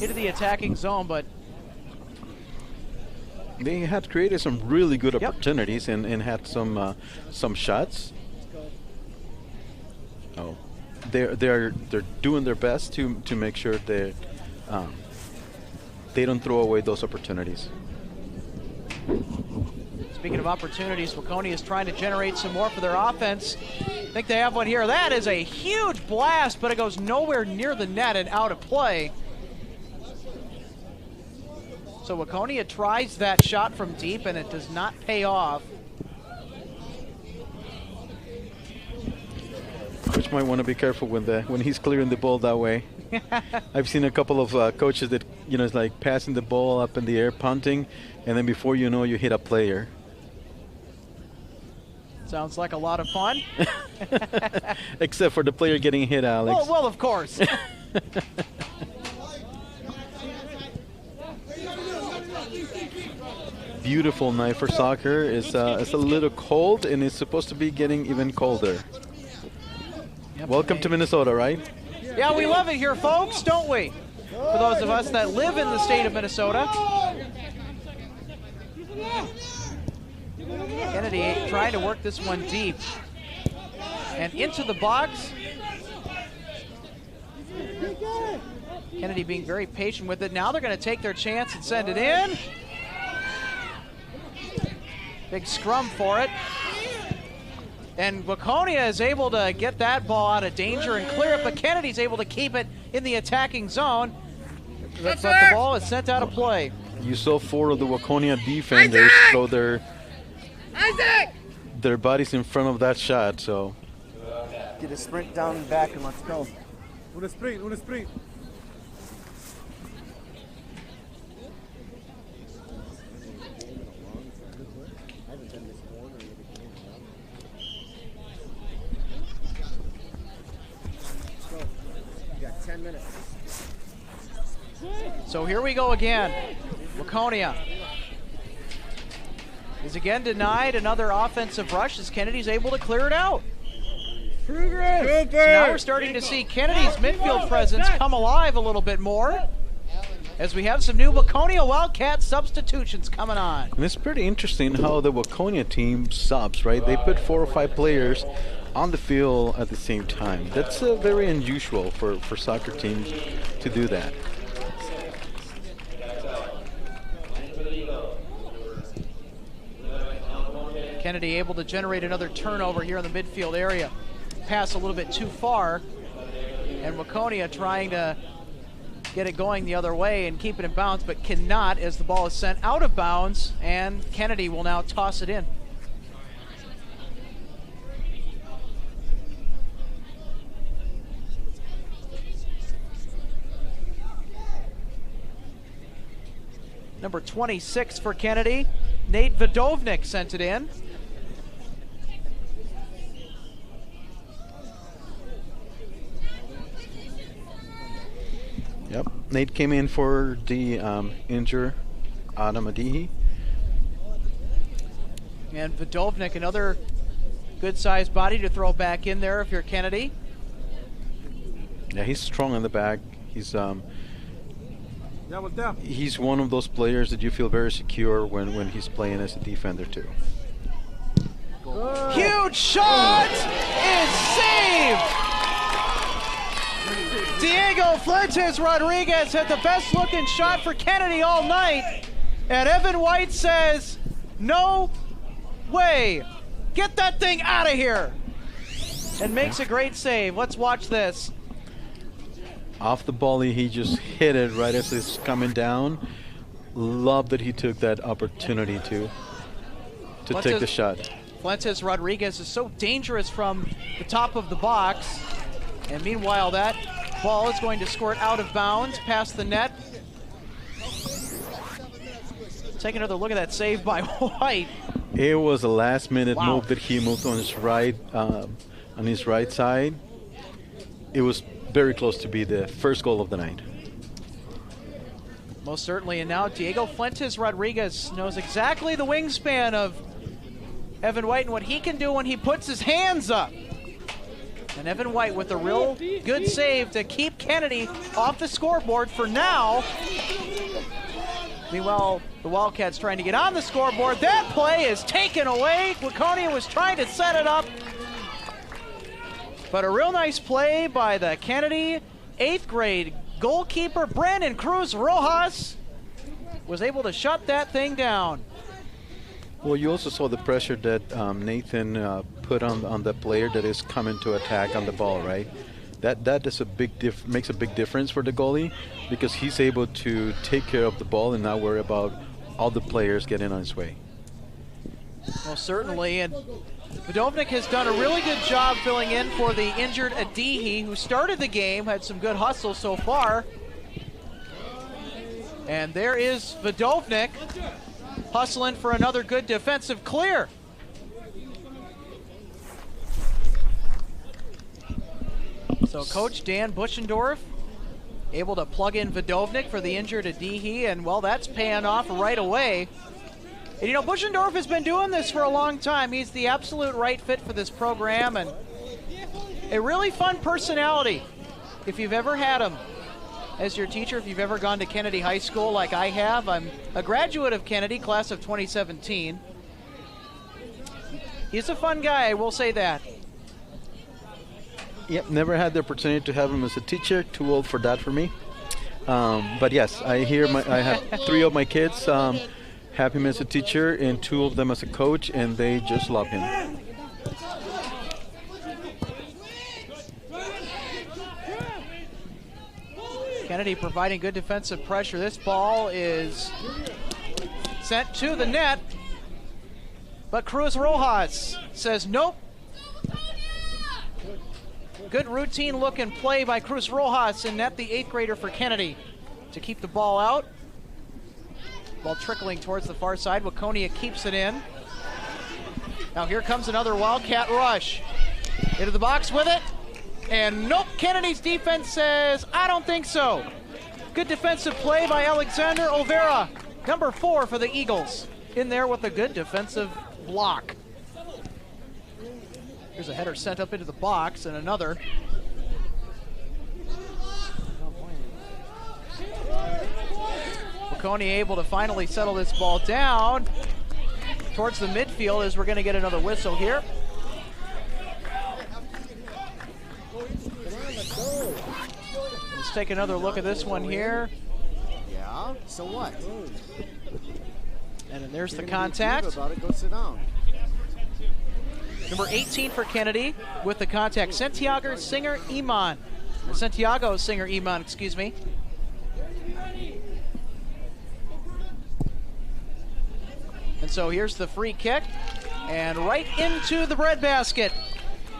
Speaker 1: into the attacking zone, but
Speaker 2: they had created some really good opportunities and had some shots. Oh, they're doing their best to make sure that they don't throw away those opportunities.
Speaker 1: speaking of opportunities, Waconia is trying to generate some more for their offense. I think they have one here. That is a huge blast, but it goes nowhere near the net and out of play. So Waconia tries that shot from deep, and it does not pay off.
Speaker 2: Coach might want to be careful when he's clearing the ball that way. I've seen a couple of coaches that, you know, it's like passing the ball up in the air, punting, and then before you know, you hit a player.
Speaker 1: Sounds like a lot of fun.
Speaker 2: Except for the player getting hit, Alex.
Speaker 1: Well, of course.
Speaker 2: Beautiful night for soccer. It's a little cold, and it's supposed to be getting even colder.
Speaker 1: Yep.
Speaker 2: Welcome to Minnesota, right?
Speaker 1: Yeah, we love it here, folks, don't we? For those of us that live in the state of Minnesota. Kennedy trying to work this one deep. And into the box. Kennedy being very patient with it. Now they're going to take their chance and send it in. Big scrum for it. And Waconia is able to get that ball out of danger and clear it, but Kennedy's able to keep it in the attacking zone. But the ball is sent out of play.
Speaker 2: You saw 4 of the Waconia defenders throw their bodies in front of that shot. So
Speaker 6: get a sprint down and back and let's go.
Speaker 4: Una sprint.
Speaker 6: You got 10 minutes.
Speaker 1: So here we go again. Waconia is again denied another offensive rush as Kennedy's able to clear it out. So now we're starting to see Kennedy's midfield presence come alive a little bit more as we have some new Waconia Wildcat substitutions coming on.
Speaker 2: and it's pretty interesting how the Waconia team subs, right? They put 4 or 5 players on the field at the same time. That's very unusual for soccer teams to do that.
Speaker 1: Kennedy able to generate another turnover here in the midfield area. Pass a little bit too far, and Waconia trying to get it going the other way and keep it in bounds, but cannot as the ball is sent out of bounds, and Kennedy will now toss it in. Number 26 for Kennedy, Nate Vodovnik sent it in.
Speaker 2: Yep, Nate came in for the injured Adam Adihi.
Speaker 1: And Vodovnik, another good-sized body to throw back in there if you're Kennedy.
Speaker 2: Yeah, he's strong in the back. He's one of those players that you feel very secure when he's playing as a defender too.
Speaker 1: Huge shot is saved! Diego Fuentes Rodriguez had the best looking shot for Kennedy all night. And Evan White says, no way. Get that thing out of here. And makes a great save. Let's watch this.
Speaker 2: Off the volley, he just hit it right as it's coming down. Love that he took that opportunity to take the shot.
Speaker 1: Fuentes Rodriguez is so dangerous from the top of the box. And meanwhile, that ball is going to squirt out of bounds past the net. Take another look at that save by White.
Speaker 2: It was a last-minute move that he moved on his right side. It was very close to be the first goal of the night.
Speaker 1: Most certainly, and now Diego Fuentes Rodriguez knows exactly the wingspan of Evan White and what he can do when he puts his hands up. And Evan White with a real good save to keep Kennedy off the scoreboard for now. Meanwhile, the Wildcats trying to get on the scoreboard. That play is taken away. Waconia was trying to set it up. But a real nice play by the Kennedy 8th grade goalkeeper, Brandon Cruz Rojas, was able to shut that thing down.
Speaker 2: Well, you also saw the pressure that Nathan put on the player that is coming to attack on the ball, right? That is makes a big difference for the goalie because he's able to take care of the ball and not worry about all the players getting on his way.
Speaker 1: Well, certainly, and Vodovnik has done a really good job filling in for the injured Adihi, who started the game, had some good hustle so far. And there is Vodovnik hustling for another good defensive clear. So Coach Dan Buschendorf able to plug in Vodovnik for the injured Adihi, and well, that's paying off right away. And you know, Buschendorf has been doing this for a long time. He's the absolute right fit for this program and a really fun personality. If you've ever had him as your teacher, if you've ever gone to Kennedy High School like I have, I'm a graduate of Kennedy, class of 2017. He's a fun guy, I will say that.
Speaker 2: Yep, never had the opportunity to have him as a teacher. Too old for that for me. But yes, I have 3 of my kids have him as a teacher and 2 of them as a coach, and they just love him.
Speaker 1: Kennedy providing good defensive pressure. This ball is sent to the net, but Cruz Rojas says nope. Good routine look and play by Cruz Rojas in net, the 8th grader for Kennedy, to keep the ball out. Ball trickling towards the far side. Waconia keeps it in. Now here comes another Wildcat rush. Into the box with it. And nope, Kennedy's defense says, I don't think so. Good defensive play by Alexander Olvera, number 4 for the Eagles. In there with a good defensive block. Here's a header sent up into the box and another. Waconia able to finally settle this ball down towards the midfield as we're going to get another whistle here. Let's take another look at this one here.
Speaker 6: Yeah, so what?
Speaker 1: And then there's the
Speaker 6: You're gonna be cute
Speaker 1: contact.
Speaker 6: about it, go sit down.
Speaker 1: Number 18 for Kennedy with the contact. Santiago Singer Iman. Excuse me. And so here's the free kick. And right into the breadbasket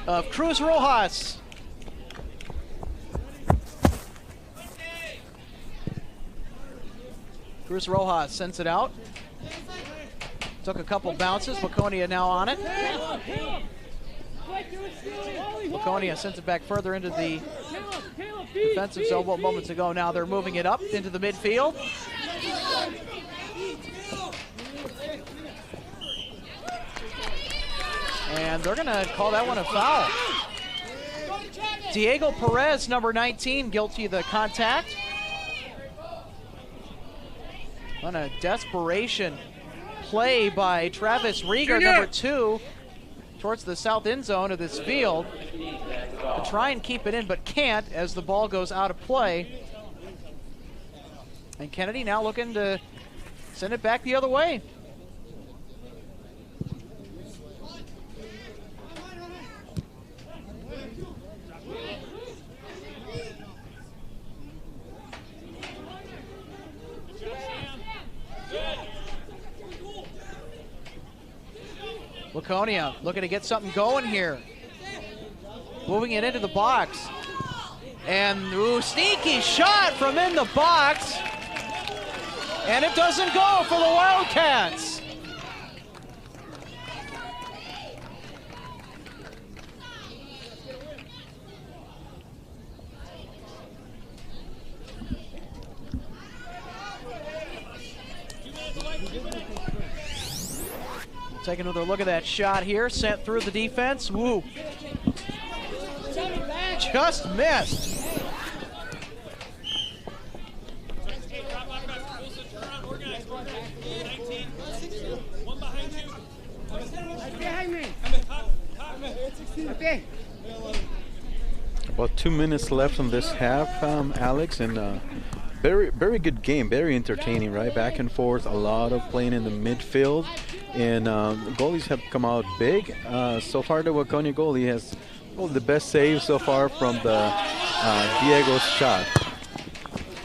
Speaker 1: of Cruz Rojas. Cruz Rojas sends it out. Took a couple bounces. Waconia now on it. Waconia sends it back further into the defensive zone. Well, moments ago now they're moving it up into the midfield. And they're going to call that one a foul. Diego Perez, number 19, guilty of the contact. On a desperation play by Travis Rieger, number 2, towards the south end zone of this field to try and keep it in, but can't as the ball goes out of play. And Kennedy now looking to send it back the other way. Waconia looking to get something going here. Moving it into the box. And sneaky shot from in the box. And it doesn't go for the Wildcats. Take another look at that shot here, sent through the defense. Woo. Just missed.
Speaker 2: About 2 minutes left on this half, Alex, and very good game, very entertaining, right? Back and forth, a lot of playing in the midfield, and goalies have come out big. So far, the Waconia goalie has the best save so far from the Diego's shot.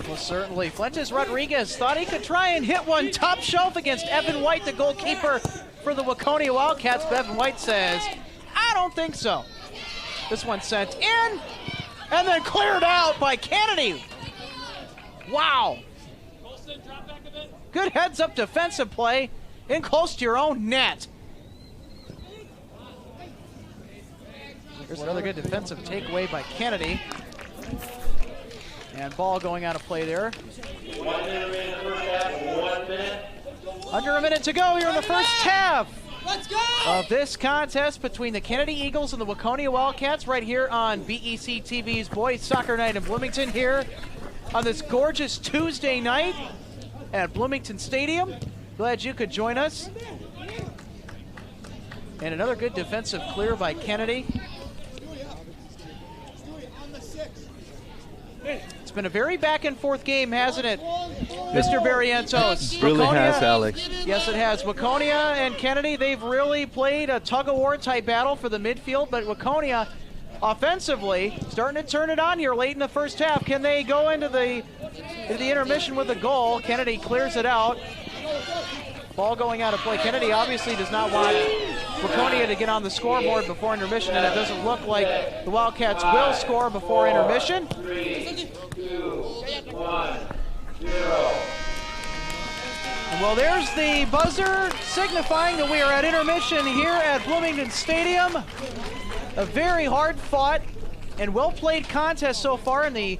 Speaker 1: Well, certainly. Fuentes Rodriguez thought he could try and hit one top shelf against Evan White, the goalkeeper for the Waconia Wildcats, but Evan White says, I don't think so. This one sent in and then cleared out by Kennedy. Wow. Good heads-up defensive play in close to your own net. Here's another good defensive takeaway by Kennedy. And ball going out of play there.
Speaker 3: 1 minute in the first half, 1 minute.
Speaker 1: Under a minute to go here in the first half.
Speaker 7: Let's go!
Speaker 1: Of this contest between the Kennedy Eagles and the Waconia Wildcats right here on BEC-TV's Boys Soccer Night in Bloomington here on this gorgeous Tuesday night at Bloomington Stadium. Glad you could join us. And another good defensive clear by Kennedy. It's been a very back and forth game, hasn't it, Mr. Barrientos?
Speaker 2: It really
Speaker 1: Waconia,
Speaker 2: has, Alex.
Speaker 1: Yes, it has. Waconia and Kennedy, they've really played a tug-of-war type battle for the midfield, but Waconia offensively, starting to turn it on here late in the first half. Can they go into the intermission with a goal? Kennedy clears it out. Ball going out of play. Kennedy obviously does not want Waconia to get on the scoreboard before intermission, and it doesn't look like the Wildcats will score before intermission.
Speaker 7: 3, 2, 1, 0.
Speaker 1: Well, there's the buzzer signifying that we are at intermission here at Bloomington Stadium. A very hard-fought and well-played contest so far in the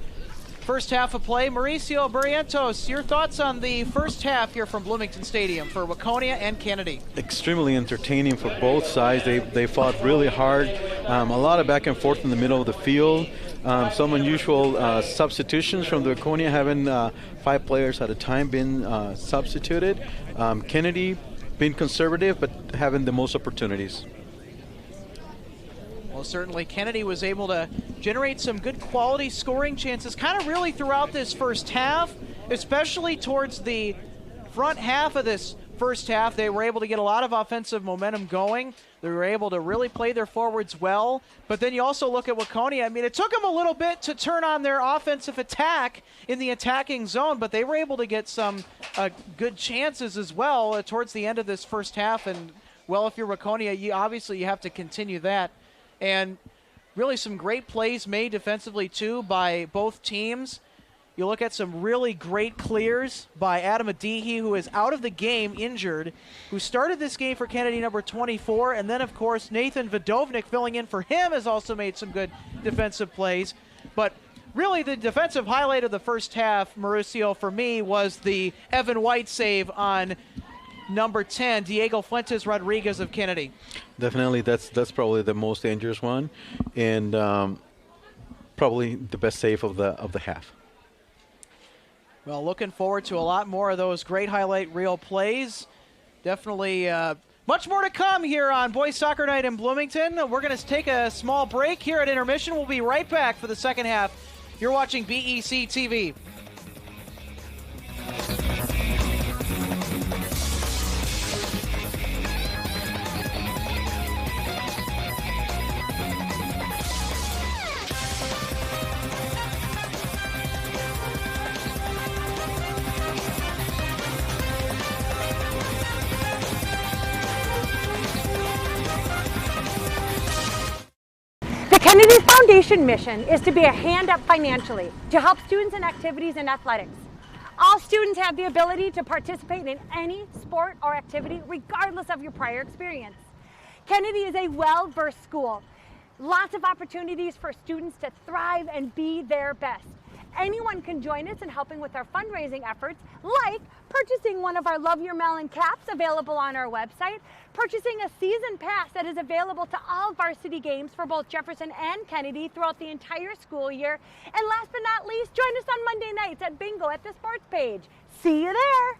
Speaker 1: first half of play. Mauricio Barrientos, your thoughts on the first half here from Bloomington Stadium for Waconia and Kennedy?
Speaker 2: Extremely entertaining for both sides. They fought really hard. A lot of back and forth in the middle of the field. Some unusual substitutions from the Waconia, having 5 players at a time been substituted. Kennedy being conservative, but having the most opportunities.
Speaker 1: Well, certainly Kennedy was able to generate some good quality scoring chances kind of really throughout this first half, especially towards the front half of this first half. They were able to get a lot of offensive momentum going. They were able to really play their forwards well. But then you also look at Waconia. I mean, it took them a little bit to turn on their offensive attack in the attacking zone, but they were able to get some good chances as well towards the end of this first half. And, well, if you're Waconia, you have to continue that. And really some great plays made defensively, too, by both teams. You look at some really great clears by Adam Adihi, who is out of the game injured, who started this game for Kennedy, number 24. And then, of course, Nathan Vodovnik filling in for him has also made some good defensive plays. But really the defensive highlight of the first half, Mauricio, for me, was the Evan White save on number 10, Diego Fuentes Rodriguez of Kennedy.
Speaker 2: Definitely, that's probably the most dangerous one, and probably the best save of the half.
Speaker 1: Well, looking forward to a lot more of those great highlight reel plays. Definitely much more to come here on Boys Soccer Night in Bloomington. We're going to take a small break here at intermission. We'll be right back for the second half. You're watching BEC-TV.
Speaker 8: The Kennedy Foundation mission is to be a hand up financially to help students in activities in athletics. All students have the ability to participate in any sport or activity regardless of your prior experience. Kennedy is a well-versed school. Lots of opportunities for students to thrive and be their best. Anyone can join us in helping with our fundraising efforts, like purchasing one of our Love Your Melon caps available on our website, purchasing a season pass that is available to all varsity games for both Jefferson and Kennedy throughout the entire school year, and last but not least, join us on Monday nights at Bingo at the sports page. See you there!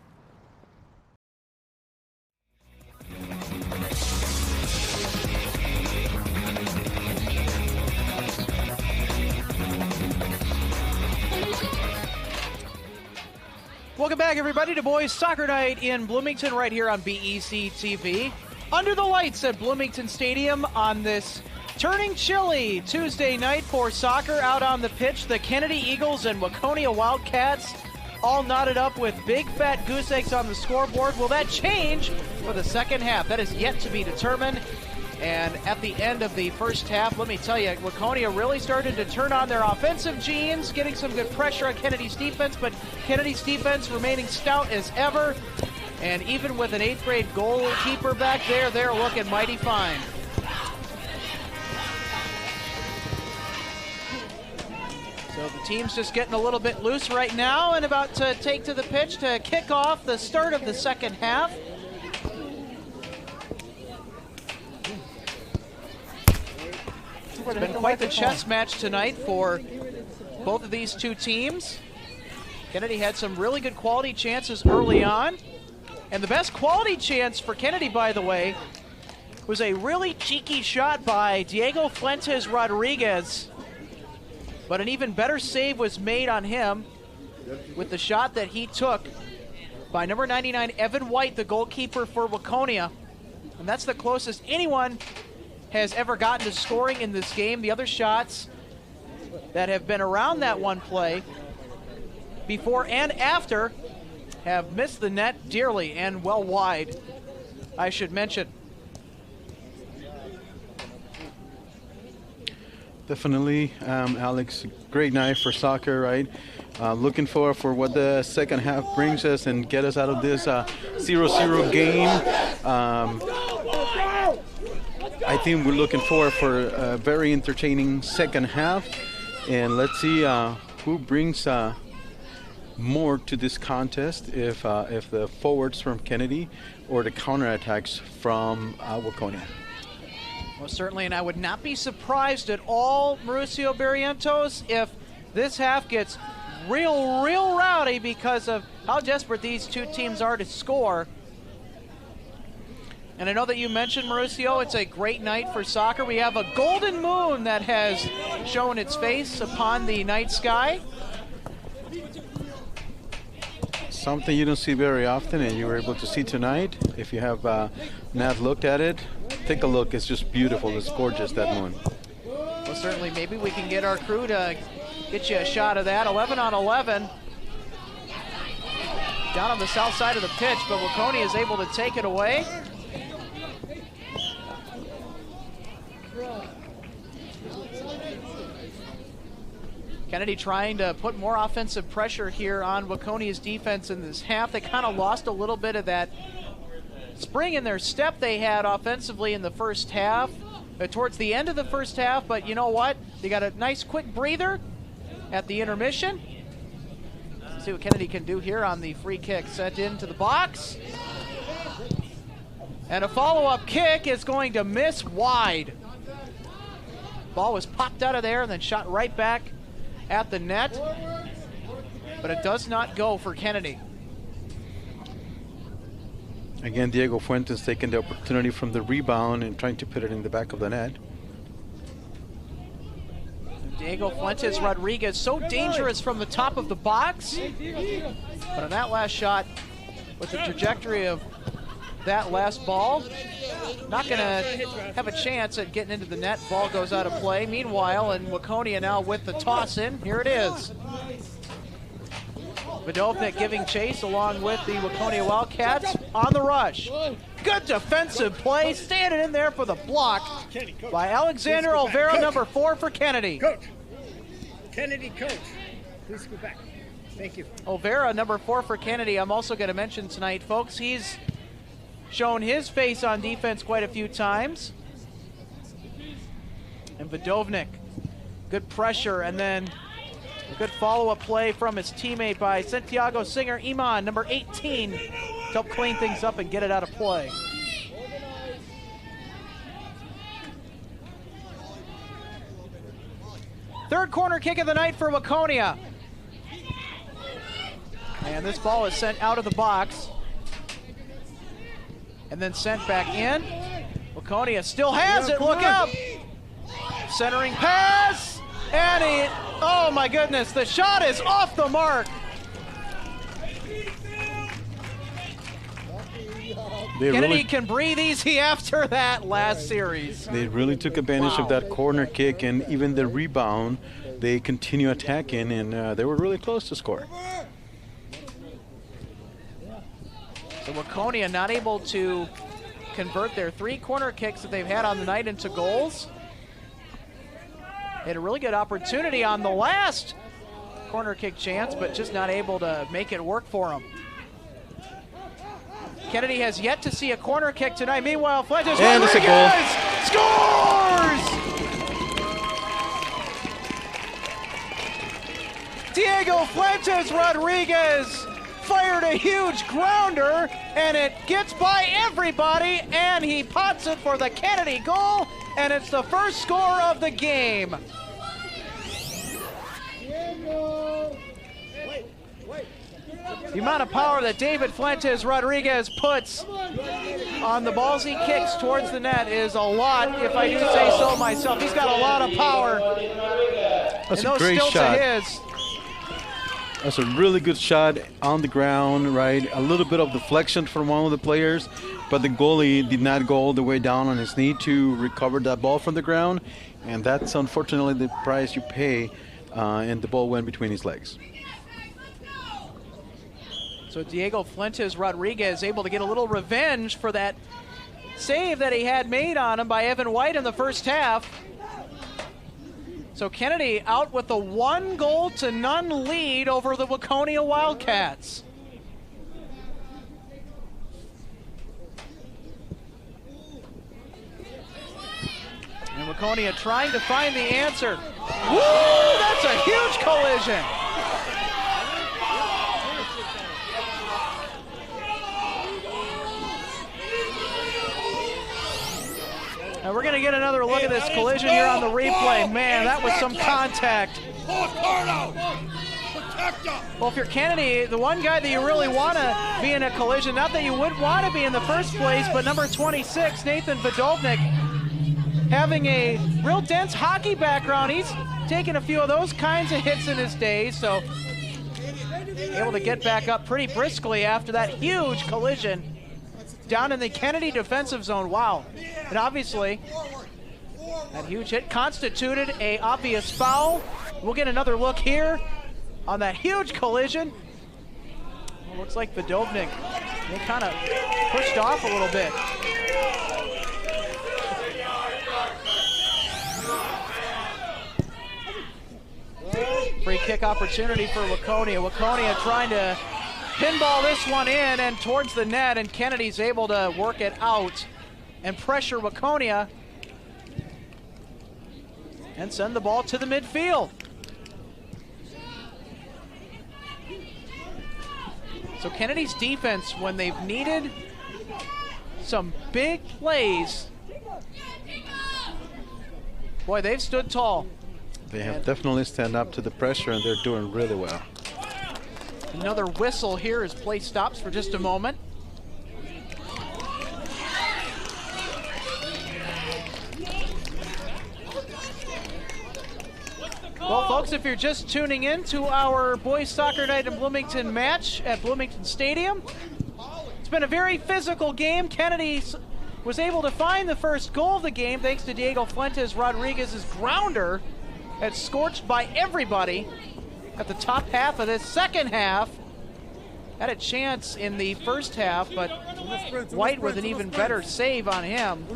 Speaker 1: Welcome back, everybody, to Boys Soccer Night in Bloomington, right here on BEC-TV. Under the lights at Bloomington Stadium on this turning chilly Tuesday night for soccer. Out on the pitch, the Kennedy Eagles and Waconia Wildcats all knotted up with big fat goose eggs on the scoreboard. Will that change for the second half? That is yet to be determined. And at the end of the first half, let me tell you, Waconia really started to turn on their offensive genes, getting some good pressure on Kennedy's defense, but Kennedy's defense remaining stout as ever. And even with an 8th grade goalkeeper back there, they're looking mighty fine. So the team's just getting a little bit loose right now and about to take to the pitch to kick off the start of the second half. It's been quite the chess match tonight for both of these two teams. Kennedy had some really good quality chances early on. And the best quality chance for Kennedy, by the way, was a really cheeky shot by Diego Fuentes Rodriguez. But an even better save was made on him with the shot that he took by number 99, Evan White, the goalkeeper for Waconia. And that's the closest anyone has ever gotten to scoring in this game. The other shots that have been around that one play before and after have missed the net dearly and well wide, I should mention.
Speaker 2: Definitely, Alex, great night for soccer, right? Looking forward for what the second half brings us and get us out of this 0-0 game. I think we're looking forward for a very entertaining second half, and let's see who brings more to this contest, if the forwards from Kennedy or the counterattacks from Waconia.
Speaker 1: Most certainly, and I would not be surprised at all, Mauricio Barrientos, if this half gets real rowdy because of how desperate these two teams are to score. And I know that you mentioned, Mauricio, it's a great night for soccer. We have a golden moon that has shown its face upon the night sky.
Speaker 2: Something you don't see very often, and you were able to see tonight. If you have not looked at it, take a look. It's just beautiful. It's gorgeous, that moon.
Speaker 1: Well, certainly, maybe we can get our crew to get you a shot of that. 11 on 11. Down on the south side of the pitch, but Waconia is able to take it away. Kennedy trying to put more offensive pressure here on Waconia's defense in this half. They kind of lost a little bit of that spring in their step they had offensively in the first half, towards the end of the first half, but you know what? They got a nice quick breather at the intermission. Let's see what Kennedy can do here on the free kick. Sent into the box. And a follow-up kick is going to miss wide. Ball was popped out of there and then shot right back at the net, but it does not go for Kennedy.
Speaker 2: Again, Diego Fuentes taking the opportunity from the rebound and trying to put it in the back of the net.
Speaker 1: Diego Fuentes Rodriguez, so dangerous from the top of the box, but on that last shot, with the trajectory of that last ball, not going to have a chance at getting into the net. Ball goes out of play. Meanwhile, and Waconia now with the toss in. Here it is. Vidovnik giving chase along with the Waconia Wildcats on the rush. Good defensive play, standing in there for the block by Alexander Olvera, number 4 for Kennedy.
Speaker 9: Coach. Kennedy, coach. Please go back. Thank you.
Speaker 1: Olvera, number 4 for Kennedy. I'm also going to mention tonight, folks, he's shown his face on defense quite a few times. And Vidovnik, good pressure, and then a good follow-up play from his teammate by Santiago Singer Iman, number 18, to help clean things up and get it out of play. Third corner kick of the night for Waconia. And this ball is sent out of the box and then sent back in. Waconia still has it, look out! Centering pass, and he, oh my goodness, the shot is off the mark. Kennedy can breathe easy after that last series.
Speaker 2: They really took advantage of that corner kick, and even the rebound, they continue attacking, and they were really close to score.
Speaker 1: So Waconia not able to convert their 3 corner kicks that they've had on the night into goals. They had a really good opportunity on the last corner kick chance, but just not able to make it work for them. Kennedy has yet to see a corner kick tonight. Meanwhile, Fuentes Rodriguez scores! Diego Fuentes Rodriguez fired a huge grounder, and it gets by everybody, and he pots it for the Kennedy goal, and it's the first score of the game. The amount of power that David Fuentes Rodriguez puts on the balls he kicks towards the net is a lot, if I do say so myself. He's got a lot of power.
Speaker 2: That's a great shot. That's a really good shot on the ground, right? A little bit of deflection from one of the players, but the goalie did not go all the way down on his knee to recover that ball from the ground, and that's unfortunately the price you pay, and the ball went between his legs.
Speaker 1: So Diego Fuentes Rodriguez able to get a little revenge for that save that he had made on him by Evan White in the first half. So Kennedy out with a 1-0-0 lead over the Waconia Wildcats. And Waconia trying to find the answer. Woo! That's a huge collision. And we're going to get another look at this collision here on the replay. Man, that was some contact. Well, if you're Kennedy, the one guy that you really want to be in a collision, not that you would want to be in the first place, but number 26, Nathan Vodovnik, having a real dense hockey background. He's taken a few of those kinds of hits in his day, so able to get back up pretty briskly after that huge collision down in the Kennedy defensive zone. Wow. And obviously, that huge hit constituted an obvious foul. We'll get another look here on that huge collision. Well, looks like Vodovnik, they kind of pushed off a little bit. Free kick opportunity for Waconia. Waconia trying to pinball this one in and towards the net, and Kennedy's able to work it out and pressure Waconia and send the ball to the midfield. So Kennedy's defense, when they've needed some big plays, boy, they've stood tall.
Speaker 2: They have definitely stand up to the pressure, and they're doing really well.
Speaker 1: Another whistle here as play stops for just a moment. Well, folks, if you're just tuning in to our boys soccer night in Bloomington match at Bloomington Stadium, it's been a very physical game. Kennedy was able to find the first goal of the game thanks to Diego Fuentes Rodriguez's grounder that's scorched by everybody at the top half of this second half. Had a chance in the first half, but White with an even better save on him.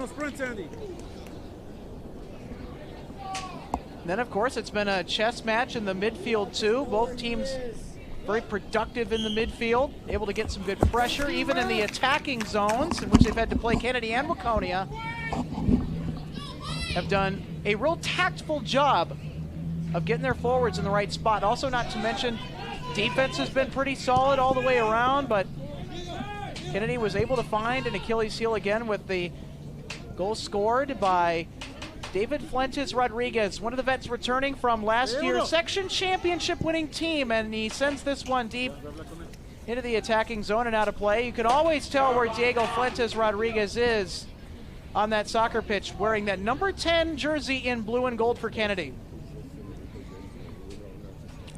Speaker 1: Then, of course, it's been a chess match in the midfield, too. Both teams very productive in the midfield, able to get some good pressure, even in the attacking zones, in which they've had to play. Kennedy and Waconia have done a real tactful job of getting their forwards in the right spot. Also, not to mention, defense has been pretty solid all the way around, but Kennedy was able to find an Achilles heel again with the goal scored by David Fuentes Rodriguez, one of the vets returning from last year's section championship winning team, and he sends this one deep into the attacking zone and out of play. You can always tell where Diego Fuentes Rodriguez is on that soccer pitch, wearing that number 10 jersey in blue and gold for Kennedy.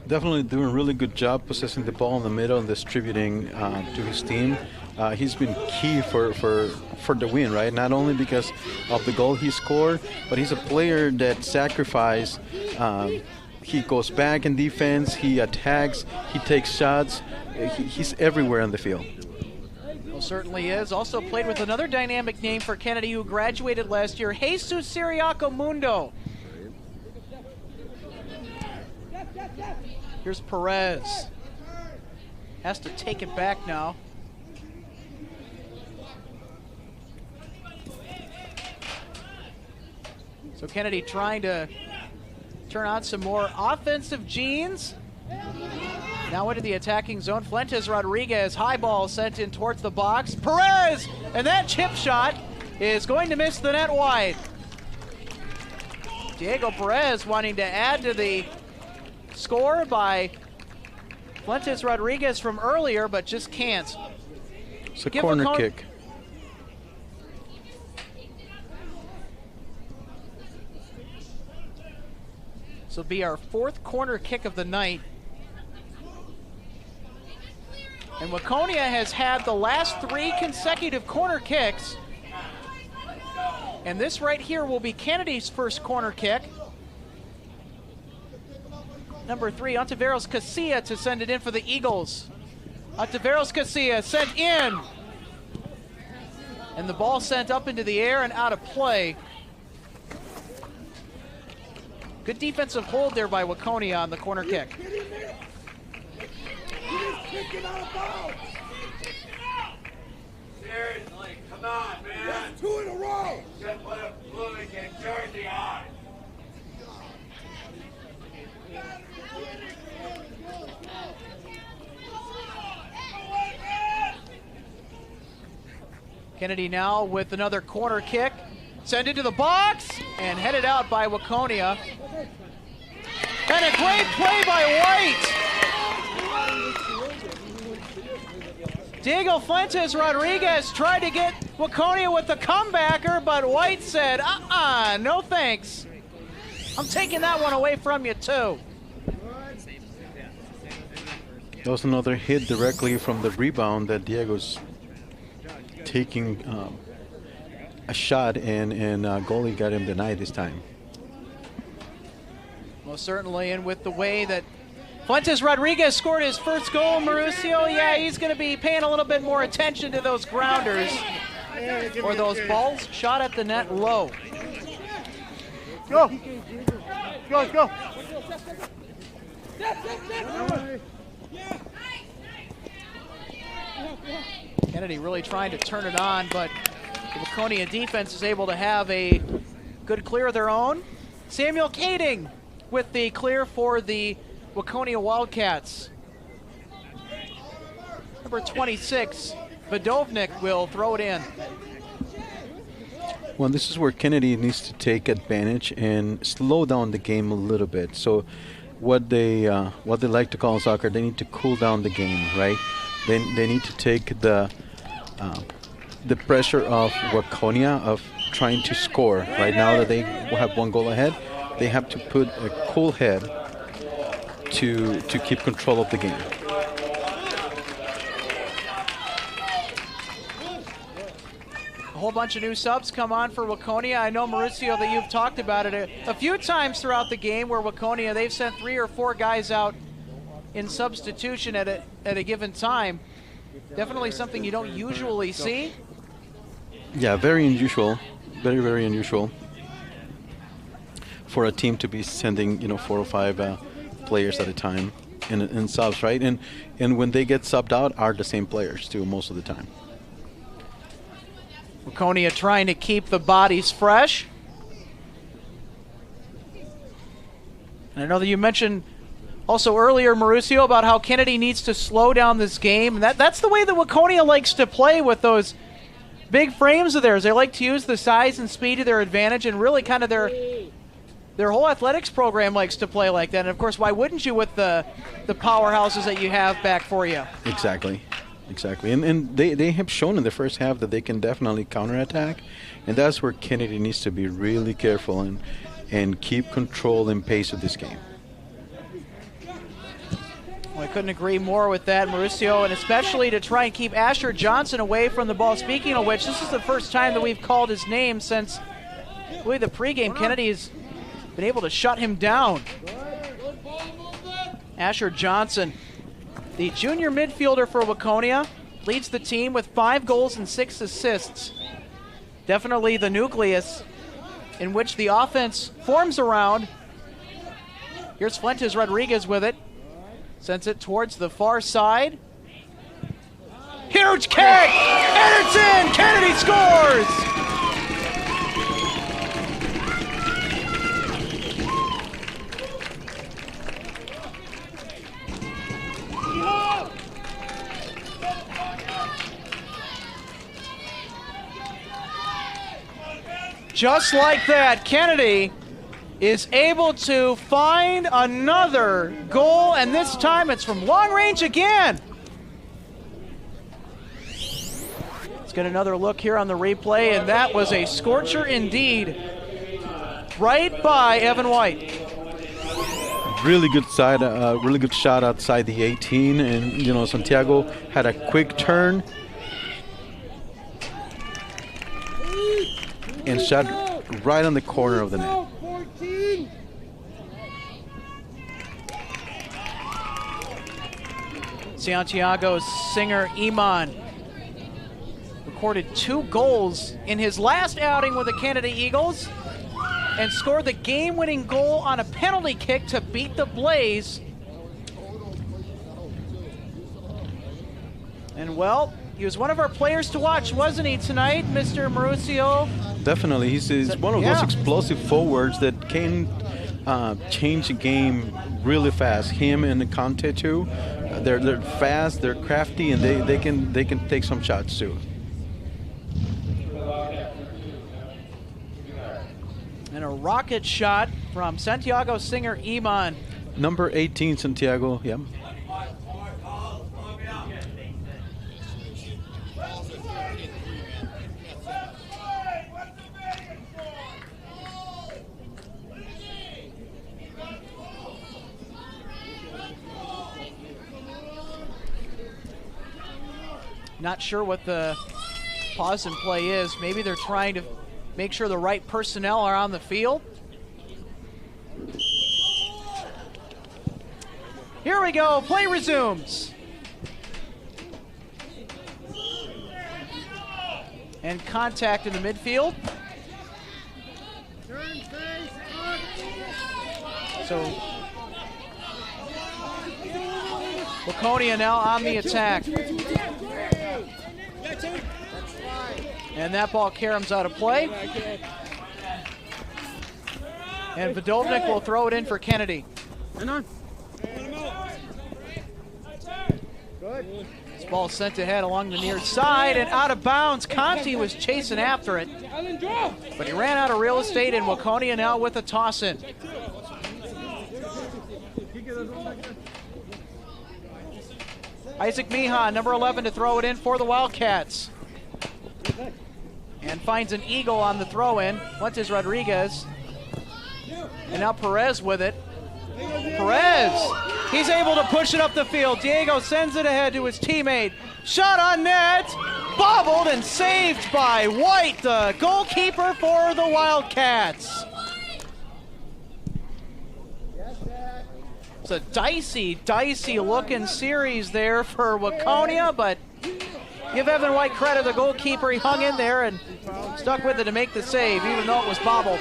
Speaker 2: Definitely doing a really good job possessing the ball in the middle and distributing to his team. He's been key for the win, right? Not only because of the goal he scored, but he's a player that sacrifices. He goes back in defense, he attacks, he takes shots. He's everywhere on the field.
Speaker 1: Well, certainly is. Also played with another dynamic name for Kennedy who graduated last year, Jesus Siriaco Mundo. Here's Perez. Has to take it back now. So Kennedy trying to turn on some more offensive genes. Now into the attacking zone. Fuentes Rodriguez, high ball sent in towards the box. Perez, and that chip shot is going to miss the net wide. Diego Perez wanting to add to the score by Fuentes Rodriguez from earlier, but just can't.
Speaker 2: It's a corner kick.
Speaker 1: This will be our fourth corner kick of the night. And Waconia has had the last 3 consecutive corner kicks. And this right here will be Kennedy's first corner kick. Number 3, Ontiveros Casilla to send it in for the Eagles. Ontiveros Casilla sent in. And the ball sent up into the air and out of play. Good defensive hold there by Waconia on the corner kick.
Speaker 7: Seriously, come on, man. That's 2 in a row. Just put a Bloomington jersey on.
Speaker 1: Kennedy now with another corner kick. Send it to the box and headed out by Waconia. And a great play by White. Diego Fuentes Rodriguez tried to get Waconia with the comebacker, but White said, no thanks. I'm taking that one away from you too.
Speaker 2: That was another hit directly from the rebound that Diego's taking a shot, and goalie got him denied this time.
Speaker 1: Most certainly, and with the way that Fuentes Rodriguez scored his first goal, Mauricio, yeah, he's going to be paying a little bit more attention to those grounders or those balls shot at the net low.
Speaker 4: Go! Go, go!
Speaker 1: Kennedy really trying to turn it on, but the Waconia defense is able to have a good clear of their own. Samuel Kading with the clear for the Waconia Wildcats. Number 26, Vadovnik will throw it in.
Speaker 2: Well, this is where Kennedy needs to take advantage and slow down the game a little bit. So what they like to call in soccer, they need to cool down the game, right? They need to take the pressure of Waconia of trying to score. Right now that they have 1 goal ahead, they have to put a cool head to keep control of the game.
Speaker 1: A whole bunch of new subs come on for Waconia. I know, Mauricio, that you've talked about it a few times throughout the game where Waconia, they've sent 3 or 4 guys out in substitution at a given time. Definitely something you don't usually see.
Speaker 2: Yeah, very unusual. Very, very unusual for a team to be sending, 4 or 5 players at a time in subs, right? And when they get subbed out are the same players too most of the time.
Speaker 1: Waconia trying to keep the bodies fresh. And I know that you mentioned also earlier, Mauricio, about how Kennedy needs to slow down this game. And that's the way that Waconia likes to play with those big frames of theirs. They like to use the size and speed to their advantage, and really kind of their whole athletics program likes to play like that. And of course, why wouldn't you with the powerhouses that you have back for you?
Speaker 2: Exactly. And they have shown in the first half that they can definitely counterattack, and that's where Kennedy needs to be really careful and keep control and pace of this game.
Speaker 1: Well, I couldn't agree more with that, Mauricio, and especially to try and keep Asher Johnson away from the ball. Speaking of which, this is the first time that we've called his name since, I believe, the pregame. Kennedy has been able to shut him down. Asher Johnson, the junior midfielder for Waconia, leads the team with 5 goals and 6 assists. Definitely the nucleus in which the offense forms around. Here's Fuentes Rodriguez with it. Sends it towards the far side. Huge kick! And it's in! Kennedy scores! Just like that, Kennedy is able to find another goal, and this time it's from long range again. Let's get another look here on the replay, and that was a scorcher indeed. Right by Evan White.
Speaker 2: really good shot outside the 18, and you know Santiago had a quick turn and shot right on the corner of the net.
Speaker 1: Santiago Singer Iman recorded 2 goals in his last outing with the Canada Eagles and scored the game-winning goal on a penalty kick to beat the Blaze. And well, he was one of our players to watch, wasn't he, tonight, Mr. Mauricio?
Speaker 2: Definitely, he's one of those explosive forwards that can change the game really fast. Him and Conte too, they're fast, they're crafty, and they can take some shots too.
Speaker 1: And a rocket shot from Santiago Singer Iman.
Speaker 2: Number 18, Santiago. Yeah.
Speaker 1: Not sure what the pause and play is. Maybe they're trying to make sure the right personnel are on the field. Here we go, play resumes. And contact in the midfield. So Waconia now on the attack. And that ball caroms out of play. And Vodovnik will throw it in for Kennedy. This ball sent ahead along the near side and out of bounds. Conti was chasing after it, but he ran out of real estate, and Waconia now with a toss-in. Isaac Mihan, number 11, to throw it in for the Wildcats. And finds an eagle on the throw-in. Fuentes Rodriguez. And now Perez with it. Perez! He's able to push it up the field. Diego sends it ahead to his teammate. Shot on net! Bobbled and saved by White, the goalkeeper for the Wildcats. It's a dicey looking series there for Waconia, but give Evan White credit, the goalkeeper, he hung in there and stuck with it to make the save, even though it was bobbled.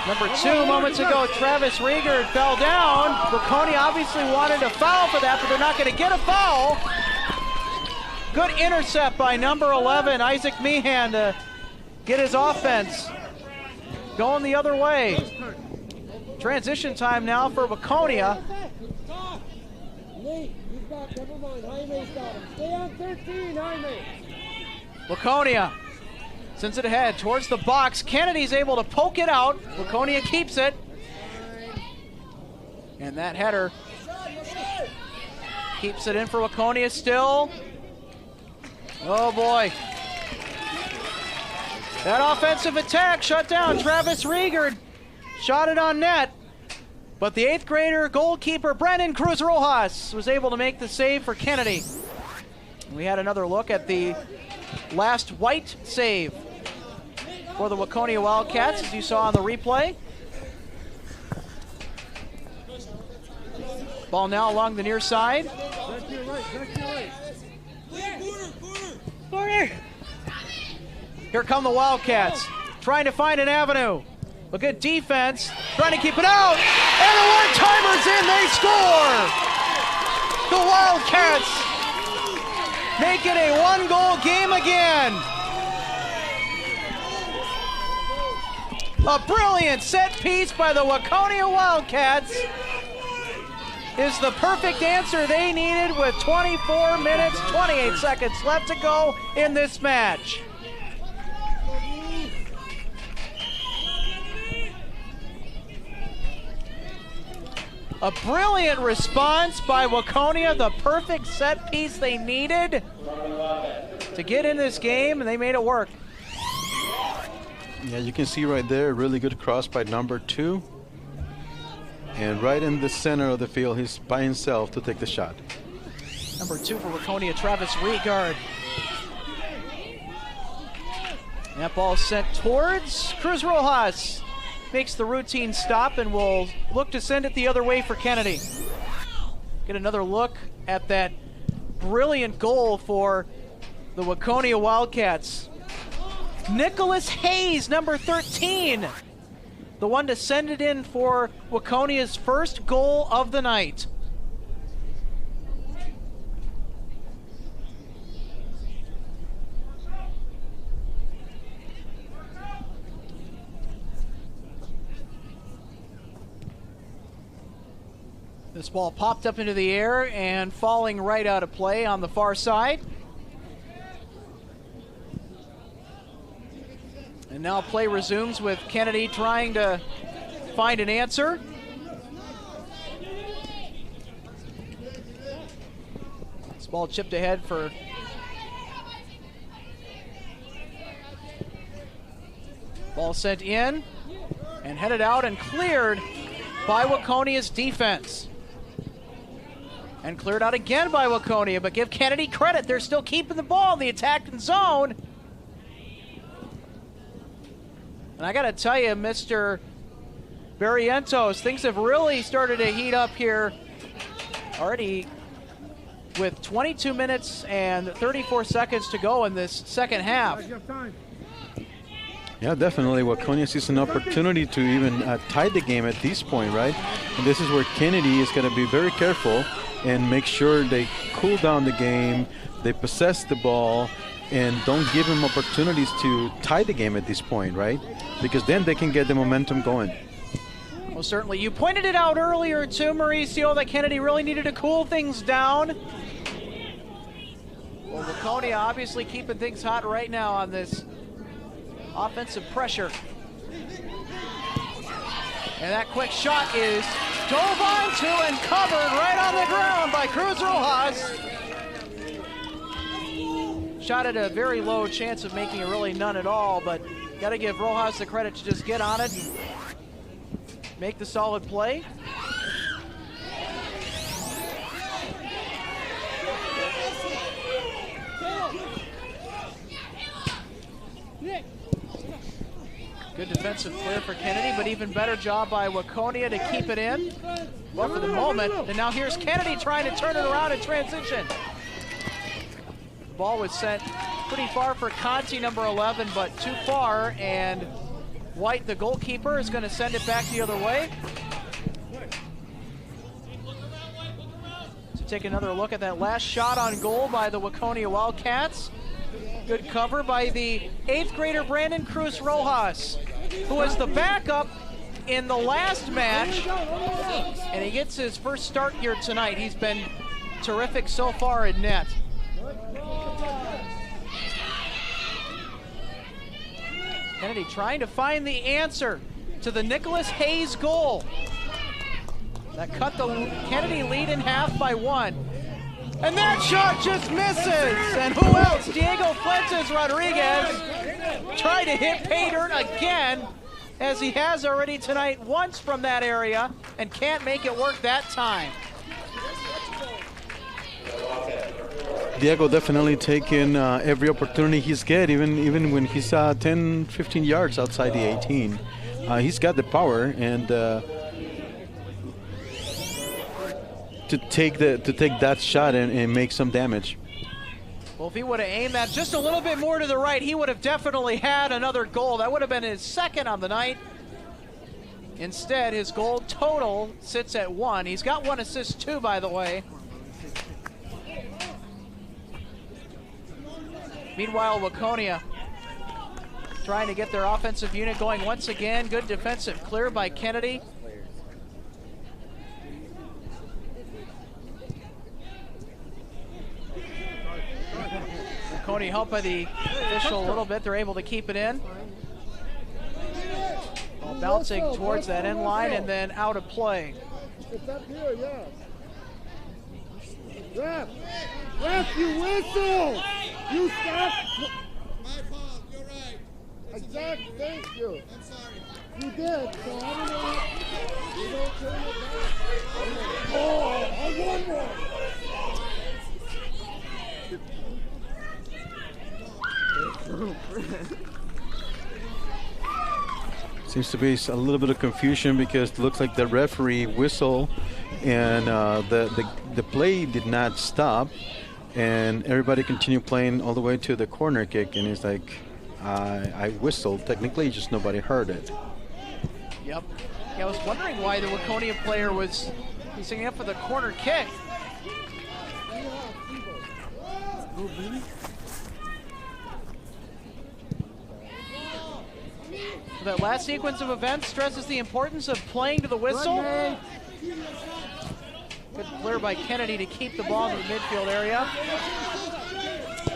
Speaker 1: Number 2, moments ago, Travis Rieger fell down. Waconia obviously wanted a foul for that, but they're not going to get a foul. Good intercept by number 11, Isaac Meehan, to get his offense going the other way. Transition time now for Waconia. Waconia sends it ahead towards the box. Kennedy's able to poke it out. Waconia keeps it. And that header keeps it in for Waconia still. Oh boy. That offensive attack shut down. Travis Rieger shot it on net. But the 8th grader goalkeeper Brennan Cruz Rojas was able to make the save for Kennedy. We had another look at the last White save for the Waconia Wildcats, as you saw on the replay. Ball now along the near side. Here come the Wildcats, trying to find an avenue. A good defense, trying to keep it out, and the one-timer's in, they score! The Wildcats make it a 1-goal game again. A brilliant set piece by the Waconia Wildcats is the perfect answer they needed with 24 minutes, 28 seconds left to go in this match. A brilliant response by Waconia, the perfect set piece they needed to get in this game, and they made it work.
Speaker 2: Yeah, you can see right there, really good cross by number 2. And right in the center of the field, he's by himself to take the shot.
Speaker 1: Number 2 for Waconia, Travis Riegard. That ball sent towards Cruz Rojas. Makes the routine stop and will look to send it the other way for Kennedy. Get another look at that brilliant goal for the Waconia Wildcats. Nicholas Hayes, number 13. The one to send it in for Waconia's first goal of the night. This ball popped up into the air and falling right out of play on the far side. And now play resumes with Kennedy trying to find an answer. This ball chipped ahead for ball sent in and headed out and cleared by Waconia's defense. And cleared out again by Waconia, but give Kennedy credit. They're still keeping the ball in the attacking zone. And I got to tell you, Mr. Barrientos, things have really started to heat up here already with 22 minutes and 34 seconds to go in this second half.
Speaker 2: Yeah, definitely. Waconia sees an opportunity to even tie the game at this point, right? And this is where Kennedy is going to be very careful and make sure they cool down the game, they possess the ball, and don't give him opportunities to tie the game at this point, right? Because then they can get the momentum going.
Speaker 1: Well, certainly. You pointed it out earlier, too, Mauricio, that Kennedy really needed to cool things down. Well, Waconia obviously keeping things hot right now on this offensive pressure. And that quick shot is dove onto and covered right on the ground by Cruz Rojas. Shot at a very low chance of making it really none at all, but got to give Rojas the credit to just get on it and make the solid play. Good defensive clear for Kennedy, but even better job by Waconia to keep it in. Well, for the moment, and now here's Kennedy trying to turn it around in transition. The ball was sent pretty far for Conti, number 11, but too far, and White, the goalkeeper, is going to send it back the other way. So take another look at that last shot on goal by the Waconia Wildcats. Good cover by the 8th grader Brandon Cruz Rojas, who was the backup in the last match, and he gets his first start here tonight. He's been terrific so far in net. Kennedy trying to find the answer to the Nicholas Hayes goal. That cut the Kennedy lead in half by 1. And that shot just misses. And who else? Diego Fuentes Rodriguez tried to hit pay dirt again, as he has already tonight once from that area, and can't make it work that time.
Speaker 2: Diego definitely taking every opportunity he's get, even when he's 10, 15 yards outside the 18. He's got the power and to take that shot and make some damage.
Speaker 1: Well, if he would have aimed that just a little bit more to the right, he would have definitely had another goal. That would have been his second on the night. Instead, his goal total sits at 1. He's got 1 assist too, by the way. Meanwhile, Waconia trying to get their offensive unit going once again. Good defensive clear by Kennedy. Waconia helped by the official a little bit. They're able to keep it in. Ball bouncing towards that end line and then out of play.
Speaker 4: It's up here, yeah. Ref, you whistle! You stop!
Speaker 5: My fault, you're right.
Speaker 4: Exactly, thank you.
Speaker 5: I'm sorry.
Speaker 4: You did, so I don't know what. You don't turn it back. Oh, I won one.
Speaker 2: Seems to be a little bit of confusion because it looks like the referee whistled and the play did not stop, and everybody continued playing all the way to the corner kick, and it's like I whistled technically, just nobody heard it.
Speaker 1: Yep. Yeah, I was wondering why the Waconia player was singing up for the corner kick. That last sequence of events stresses the importance of playing to the whistle. Good clear by Kennedy to keep the ball in the midfield area.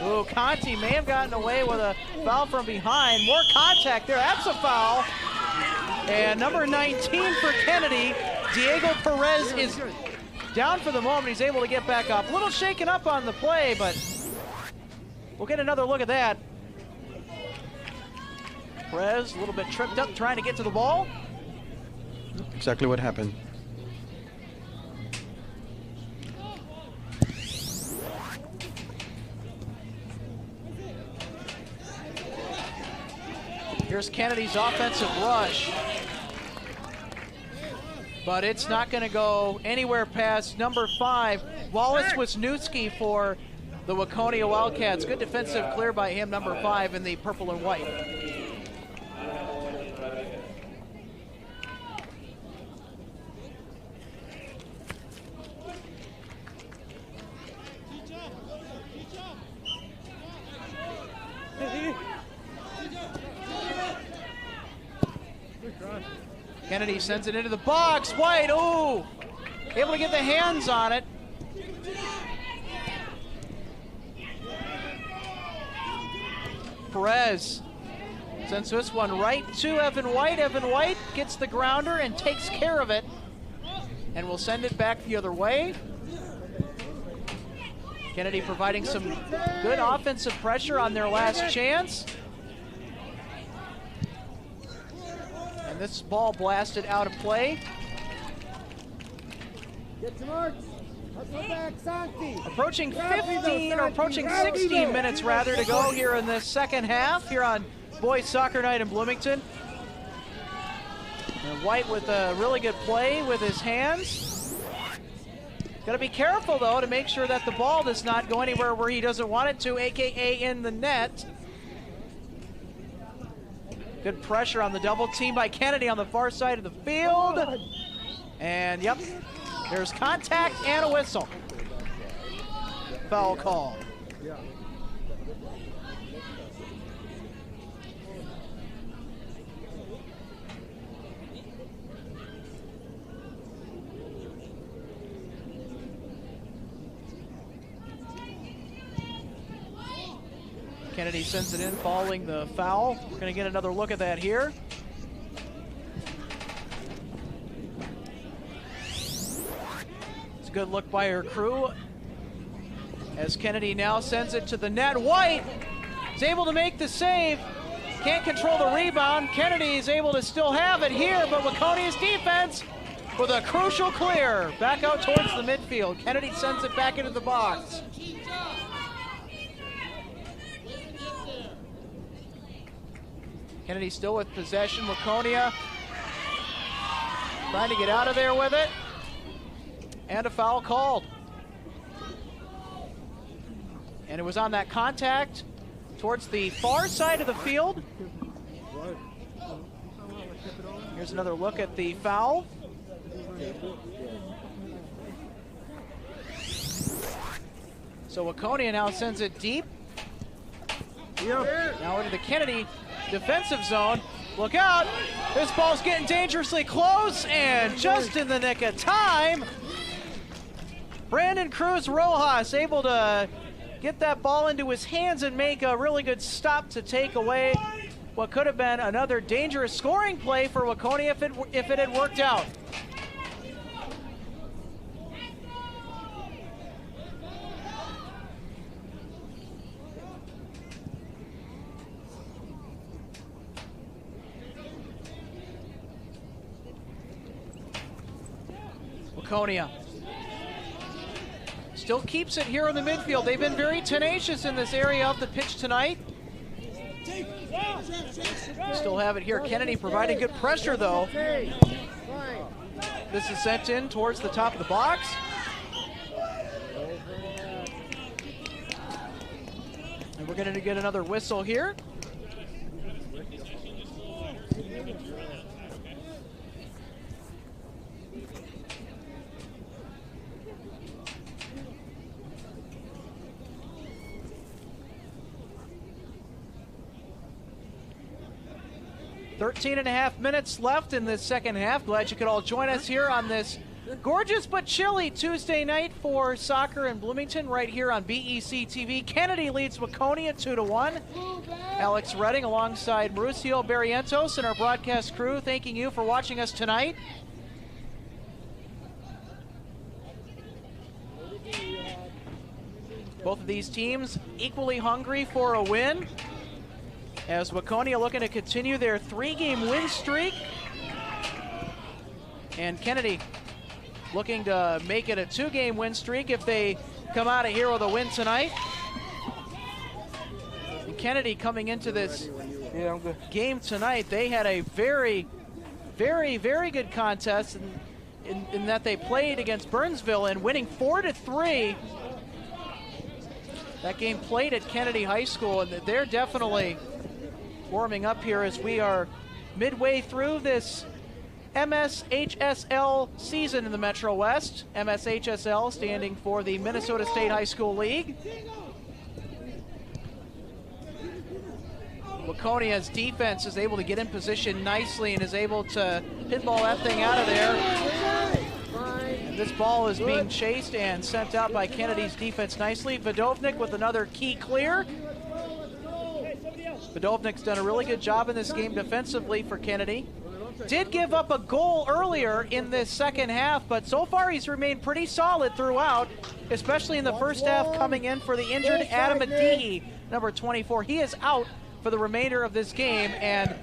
Speaker 1: Ooh, Conti may have gotten away with a foul from behind. More contact there, that's a foul. And number 19 for Kennedy, Diego Perez is down for the moment. He's able to get back up. A little shaken up on the play, but we'll get another look at that. Perez a little bit tripped up trying to get to the ball.
Speaker 2: Exactly what happened.
Speaker 1: Here's Kennedy's offensive rush. But it's not going to go anywhere past number 5, Wallace Wisniewski for the Waconia Wildcats. Good defensive clear by him, number 5 in the purple and white. Kennedy sends it into the box. White, ooh! Able to get the hands on it. Perez sends this one right to Evan White. Evan White gets the grounder and takes care of it. And will send it back the other way. Kennedy providing some good offensive pressure on their last chance. And this ball blasted out of play.
Speaker 4: Get to marks. Let's go back, Santi.
Speaker 1: Approaching 15 or approaching 16 minutes rather to go here in the second half here on Boys Soccer Night in Bloomington. And White with a really good play with his hands. Got to be careful though to make sure that the ball does not go anywhere where he doesn't want it to, aka in the net. Good pressure on the double team by Kennedy on the far side of the field. And yep, there's contact and a whistle. Foul call. Kennedy sends it in following the foul. We're going to get another look at that here. It's a good look by her crew as Kennedy now sends it to the net. White is able to make the save. Can't control the rebound. Kennedy is able to still have it here, but Waconia's defense with a crucial clear. Back out towards the midfield. Kennedy sends it back into the box. Kennedy still with possession. Waconia trying to get out of there with it. And a foul called. And it was on that contact towards the far side of the field. Here's another look at the foul. So Waconia now sends it deep. Now into the Kennedy defensive zone. Look out! This ball's getting dangerously close, and just in the nick of time, Brandon Cruz Rojas able to get that ball into his hands and make a really good stop to take away what could have been another dangerous scoring play for Waconia if it had worked out. Waconia. Still keeps it here in the midfield. They've been very tenacious in this area of the pitch tonight. Still have it here. Kennedy providing good pressure, though. This is sent in towards the top of the box. And we're going to get another whistle here. .5 minutes left in this second half. Glad you could all join us here on this gorgeous but chilly Tuesday night for soccer in Bloomington right here on BEC-TV. Kennedy leads Waconia 2-1. Alex Redding alongside Mauricio Barrientos and our broadcast crew thanking you for watching us tonight. Both of these teams equally hungry for a win, as Waconia looking to continue their 3-game win streak. And Kennedy looking to make it a 2-game win streak if they come out of here with a win tonight. And Kennedy coming into this game tonight, they had a very, very, very good contest in that they played against Burnsville and winning 4-3. That game played at Kennedy High School, and they're definitely warming up here as we are midway through this MSHSL season in the Metro West. MSHSL standing for the Minnesota State High School League. Waconia's defense is able to get in position nicely and is able to pinball that thing out of there. And this ball is being chased and sent out by Kennedy's defense nicely. Vodovnik with another key clear. Vodovnik's done a really good job in this game defensively for Kennedy. Did give up a goal earlier in this second half, but so far he's remained pretty solid throughout, especially in the first half, coming in for the injured Adam Adihi, number 24. He is out for the remainder of this game, and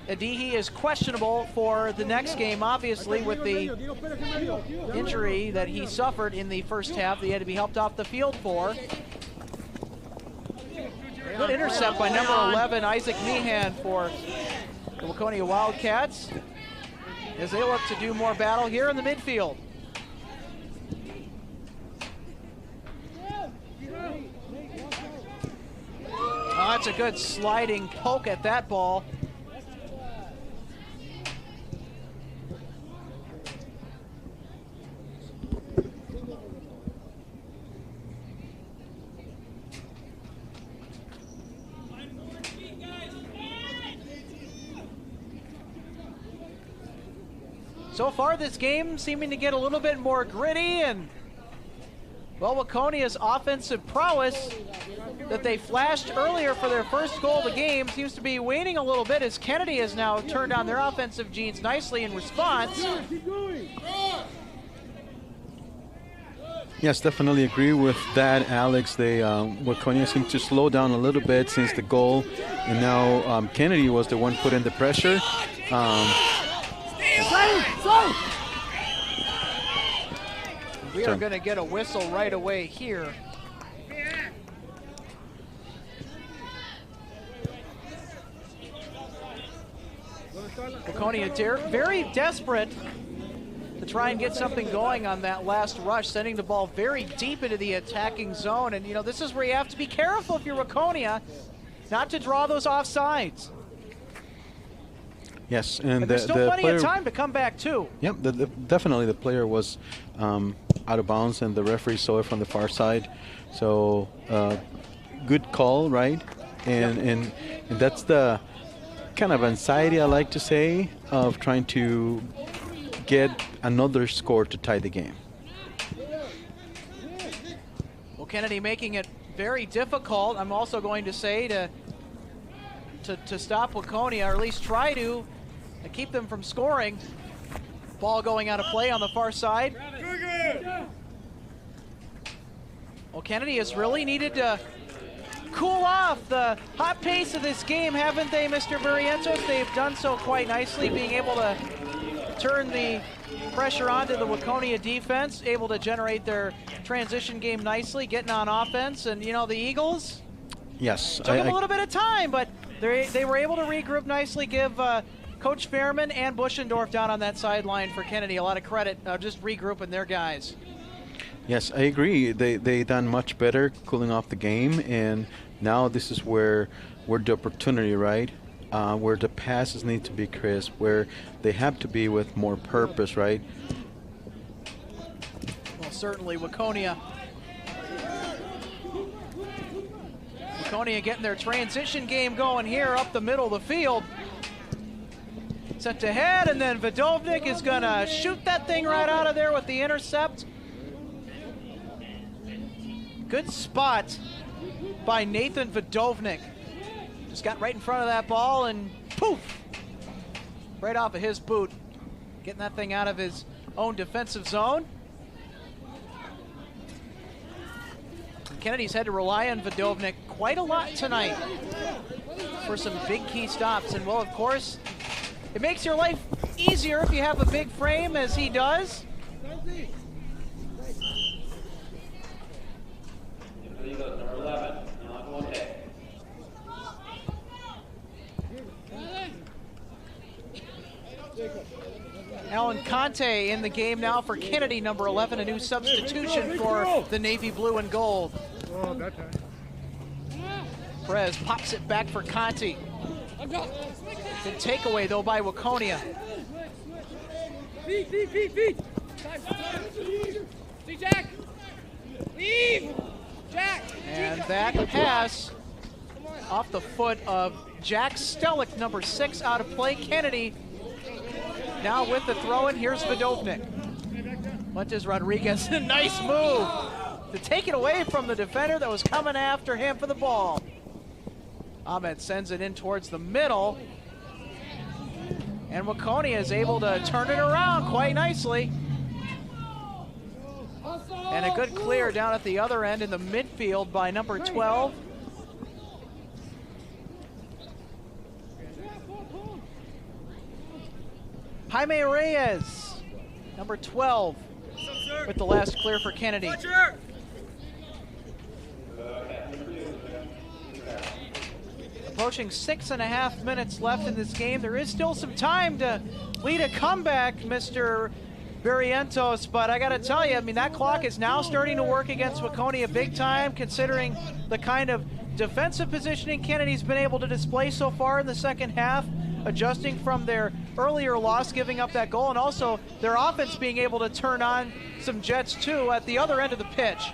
Speaker 1: Adihi is questionable for the next game, obviously, with the injury that he suffered in the first half that he had to be helped off the field for. Good intercept by number 11, Isaac Meehan, for the Waconia Wildcats as they look to do more battle here in the midfield. Oh, that's a good sliding poke at that ball. So far this game seeming to get a little bit more gritty, and well, Waconia's offensive prowess that they flashed earlier for their first goal of the game seems to be waning a little bit as Kennedy has now turned on their offensive genes nicely in response.
Speaker 2: Yes, definitely agree with that, Alex. They Waconia seemed to slow down a little bit since the goal, and now Kennedy was the one putting the pressure.
Speaker 1: We are going to get a whistle right away here. Waconia very desperate to try and get something going on that last rush, sending the ball very deep into the attacking zone. And, you know, this is where you have to be careful if you're Waconia not to draw those offsides.
Speaker 2: Yes, and
Speaker 1: there's still plenty of time to come back too.
Speaker 2: Yep, definitely the player was out of bounds, and the referee saw it from the far side. So good call, right? And that's the kind of anxiety I like to say of trying to get another score to tie the game.
Speaker 1: Well, Kennedy making it very difficult. I'm also going to say to stop Waconia, or at least try to keep them from scoring. Ball going out of play on the far side. Well, Kennedy has really needed to cool off the hot pace of this game, haven't they, Mr. Barrientos? They've done so quite nicely, being able to turn the pressure onto the Waconia defense, able to generate their transition game nicely, getting on offense. And, you know, the Eagles
Speaker 2: Yes.
Speaker 1: took them a little bit of time, but they were able to regroup nicely, give Coach Fairman and Buschendorf down on that sideline for Kennedy a lot of credit, just regrouping their guys.
Speaker 2: Yes, I agree. They done much better cooling off the game, and now this is where the opportunity, right? Where the passes need to be crisp, where they have to be with more purpose, right?
Speaker 1: Well, certainly Waconia getting their transition game going here up the middle of the field. Set to head, and then Vidovnik is going to shoot that thing right out of there with the intercept. Good spot by Nathan Vidovnik. Just got right in front of that ball and poof! Right off of his boot. Getting that thing out of his own defensive zone. Kennedy's had to rely on Vidovnik quite a lot tonight for some big key stops. And well, of course, it makes your life easier if you have a big frame, as he does.
Speaker 3: Number 11,
Speaker 1: Alan Conte in the game now for Kennedy, number 11, a new substitution for the Navy blue and gold.
Speaker 9: Oh, that time.
Speaker 1: Perez pops it back for Conte. Good takeaway, though, by Waconia.
Speaker 9: Feet. See, Jack. Leave. Jack.
Speaker 1: And that pass off the foot of Jack Stellick, number 6, out of play. Kennedy now with the throw-in. Here's Vidovnik. Fuentes Rodriguez, a nice move to take it away from the defender that was coming after him for the ball. Ahmed sends it in towards the middle. And Waconia is able to turn it around quite nicely. And a good clear down at the other end in the midfield by number 12. Jaime Reyes, number 12, with the last clear for Kennedy. Approaching 6.5 minutes left in this game. There is still some time to lead a comeback, Mr. Barrientos, but I got to tell you, I mean, that clock is now starting to work against Waconia big time, considering the kind of defensive positioning Kennedy's been able to display so far in the second half, adjusting from their earlier loss, giving up that goal, and also their offense being able to turn on some jets too at the other end of the pitch.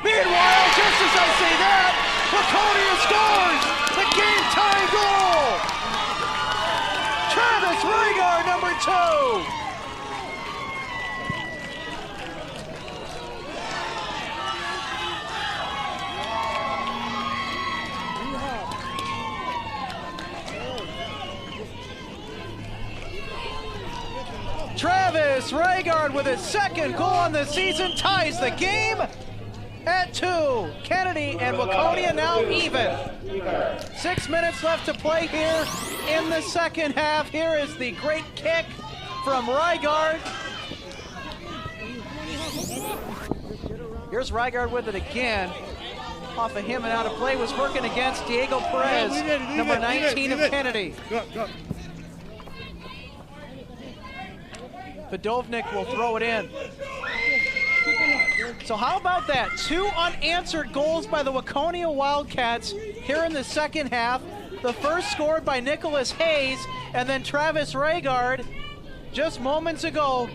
Speaker 1: Meanwhile, just as I say that, Waconia scores the game-tying goal! Travis Rhaegar, number 2! Travis Rhaegar with his second goal on the season ties the game at 2. Kennedy and Waconia now even. 6 minutes left to play here in the second half. Here is the great kick from Rhaegar. Here's Rhaegar with it again. Off of him and out of play, was working against Diego Perez, number 19 of Kennedy. Vidovnik will throw it in. So how about that? 2 unanswered goals by the Waconia Wildcats here in the second half. The first scored by Nicholas Hayes, and then Travis Rhaegar just moments ago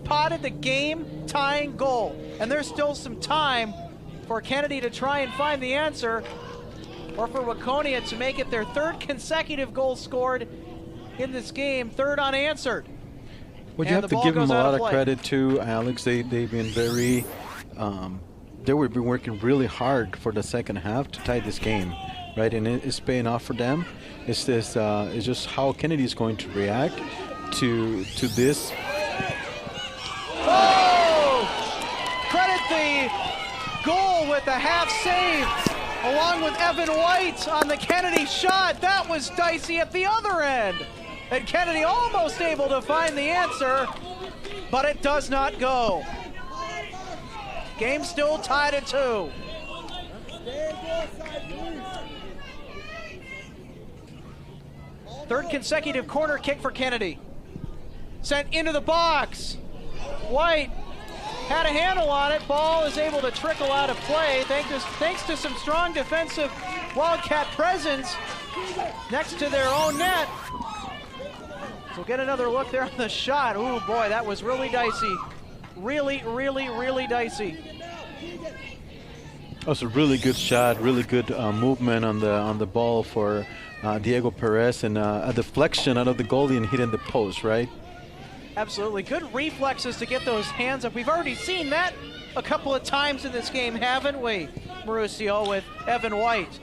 Speaker 1: potted the game-tying goal. And there's still some time for Kennedy to try and find the answer, or for Waconia to make it their 3rd consecutive goal scored in this game, 3rd unanswered.
Speaker 2: Well, you have to give them a lot of credit too, Alex. They've been very, they were been working really hard for the second half to tie this game, right? And it's paying off for them. It's this, it's just how Kennedy is going to react to this.
Speaker 1: Oh! Credit the goal with a half save, along with Evan White on the Kennedy shot. That was dicey at the other end. And Kennedy almost able to find the answer. but it does not go. Game still tied at 2. Third consecutive corner kick for Kennedy. Sent into the box. White had a handle on it. Ball is able to trickle out of play thanks to some strong defensive Wildcat presence next to their own net. So get another look there on the shot. Ooh, boy, that was really dicey. Really, really, really dicey.
Speaker 2: That was a really good shot, really good movement on the ball for Diego Perez, and a deflection out of the goalie and hitting the post, right?
Speaker 1: Absolutely. Good reflexes to get those hands up. We've already seen that a couple of times in this game, haven't we, Mauricio, with Evan White?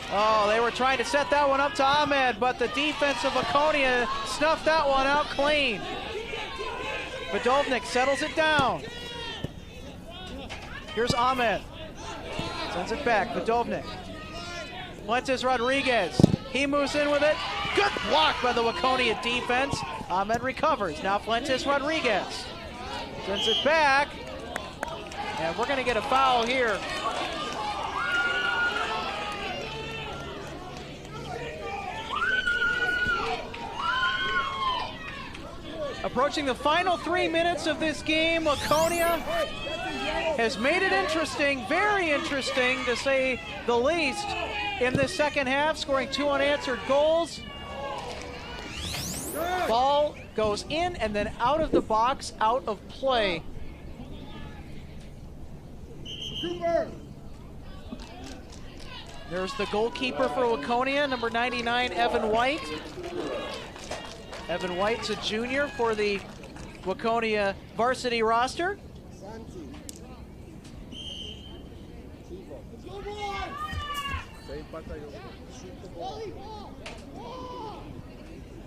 Speaker 1: Oh, they were trying to set that one up to Ahmed, but the defense of Waconia snuffed that one out clean. Vidovnik settles it down. Here's Ahmed. Sends it back. Vidovnik. Fuentes Rodriguez. He moves in with it. Good block by the Waconia defense. Ahmed recovers. Now Fuentes Rodriguez. Sends it back. And we're going to get a foul here. Approaching the final 3 minutes of this game, Waconia has made it interesting, very interesting to say the least, in this second half, scoring 2 unanswered goals. Ball goes in and then out of the box, out of play. There's the goalkeeper for Waconia, number 99, Evan White. Evan White's a junior for the Waconia varsity roster.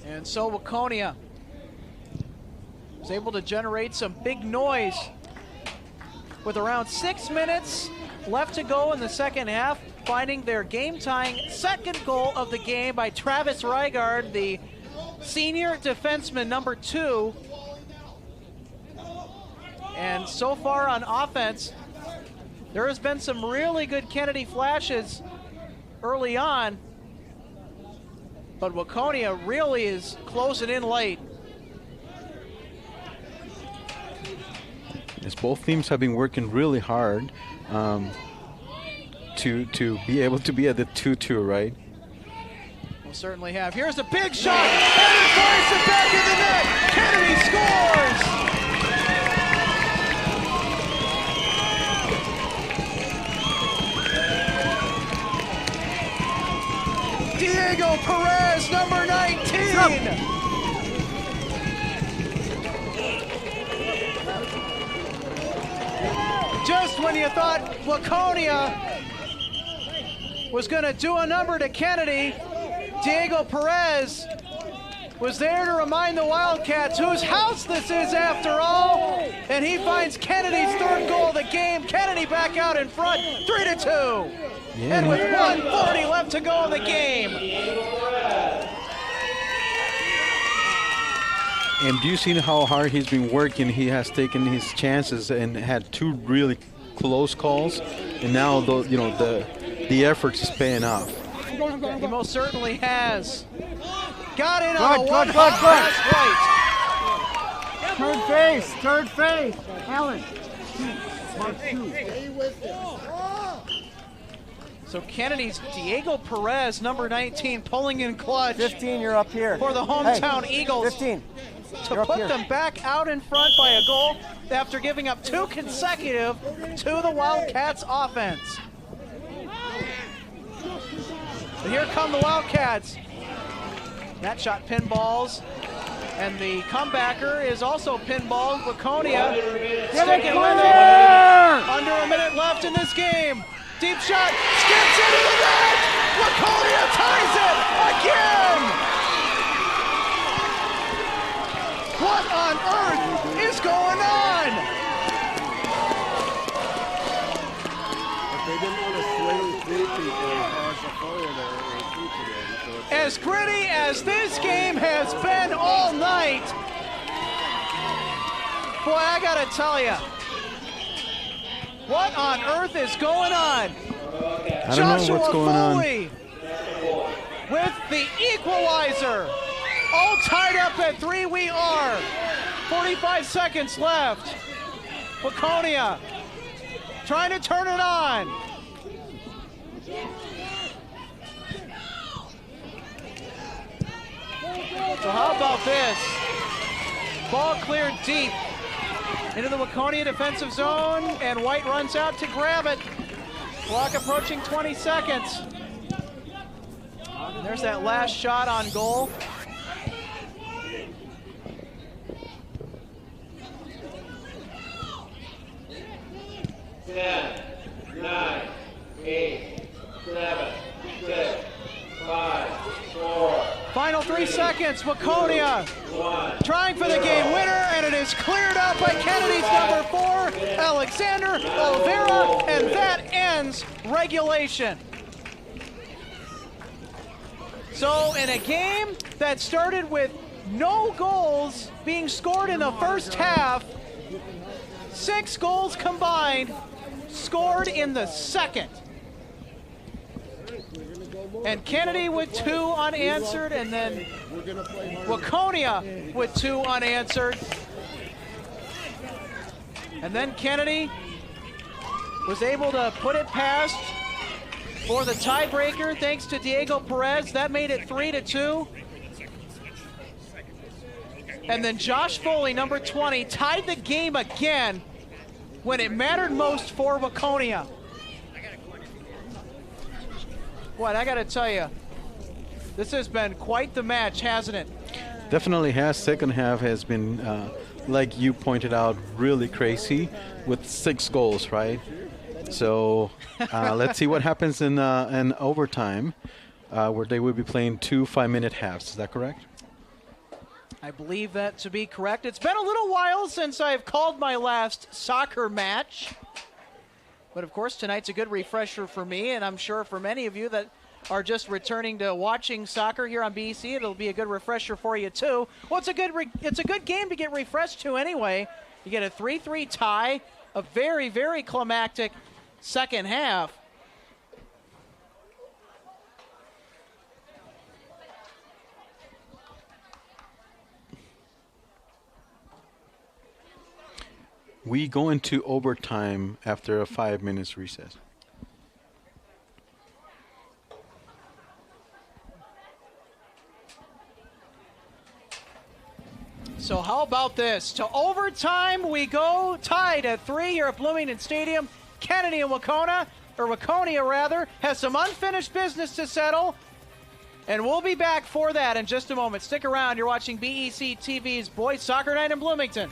Speaker 1: And so Waconia was able to generate some big noise with around 6 minutes left to go in the second half, finding their game-tying second goal of the game by Travis Rygard, the senior defenseman, number 2. And so far on offense, there has been some really good Kennedy flashes early on, but Waconia really is closing in late.
Speaker 2: Yes, both teams have been working really hard to be able to be at the 2-2, right?
Speaker 1: We'll certainly have. Here's a big shot, and it fires it back in the net. Kennedy scores! Diego Perez, number 19. Just when you thought Waconia was going to do a number to Kennedy, Diego Perez was there to remind the Wildcats whose house this is after all, and he finds Kennedy's third goal of the game. Kennedy back out in front, 3-2.
Speaker 2: Yeah.
Speaker 1: And with 1:40 left to go in the game.
Speaker 2: And do you see how hard he's been working? He has taken his chances and had 2 really close calls, and now the efforts is paying off.
Speaker 1: He most certainly has. Got in
Speaker 6: Good,
Speaker 1: on a
Speaker 6: good,
Speaker 1: one-hop
Speaker 6: good,
Speaker 1: pass right.
Speaker 6: Third face, Helen. Mark 2.
Speaker 1: So Kennedy's Diego Perez, number 19, pulling in clutch
Speaker 6: 15, you're up here.
Speaker 1: for the hometown
Speaker 6: Hey,
Speaker 1: Eagles
Speaker 6: 15.
Speaker 1: to
Speaker 6: You're up
Speaker 1: put
Speaker 6: here.
Speaker 1: them back out in front by a goal after giving up 2 consecutive to the Wildcats offense. But here come the Wildcats. That shot pinballs, and the comebacker is also pinballed. Waconia sticking with it. Under a minute left in this game. Deep shot, skips into the net! Waconia ties it again! What on earth is going on?
Speaker 4: They didn't want to swing through people as a foreigner there.
Speaker 1: As gritty as this game has been all night, Boy, I gotta tell you, what on earth is going on?
Speaker 2: I don't know what's going on.
Speaker 1: Foley with the equalizer. All tied up at 3 we are. 45 seconds left. Waconia trying to turn it on. So how about this? Ball cleared deep into the Waconia defensive zone, and White runs out to grab it. Clock approaching 20 seconds. And there's that last shot on goal.
Speaker 3: Ten, 9, 8, 7, 6, 5, 4.
Speaker 1: Final 3 seconds. Waconia trying for the game winner, and it is cleared out by Kennedy's number 4, Alexander Oliveira, and that ends regulation. So in a game that started with no goals being scored in the first half, 6 goals combined scored in the second. And Kennedy with 2 unanswered, and then Waconia with 2 unanswered. And then Kennedy was able to put it past for the tiebreaker thanks to Diego Perez. That made it 3-2. And then Josh Foley, number 20, tied the game again when it mattered most for Waconia. What, I gotta tell you, this has been quite the match, hasn't it?
Speaker 2: Definitely has. Second half has been, like you pointed out, really crazy with 6 goals, right? So let's see what happens in overtime, where they will be playing 2 5-minute halves. Is that correct?
Speaker 1: I believe that to be correct. It's been a little while since I've called my last soccer match. But of course, tonight's a good refresher for me, and I'm sure for many of you that are just returning to watching soccer here on BEC, it'll be a good refresher for you too. Well, it's a good game to get refreshed to anyway. You get a 3-3 tie, a very, very climactic second half.
Speaker 2: We go into overtime after a 5 minutes recess.
Speaker 1: So how about this? To overtime we go, tied at 3 here at Bloomington Stadium. Kennedy and Waconia rather, has some unfinished business to settle. And we'll be back for that in just a moment. Stick around. You're watching BEC-TV's Boys Soccer Night in Bloomington.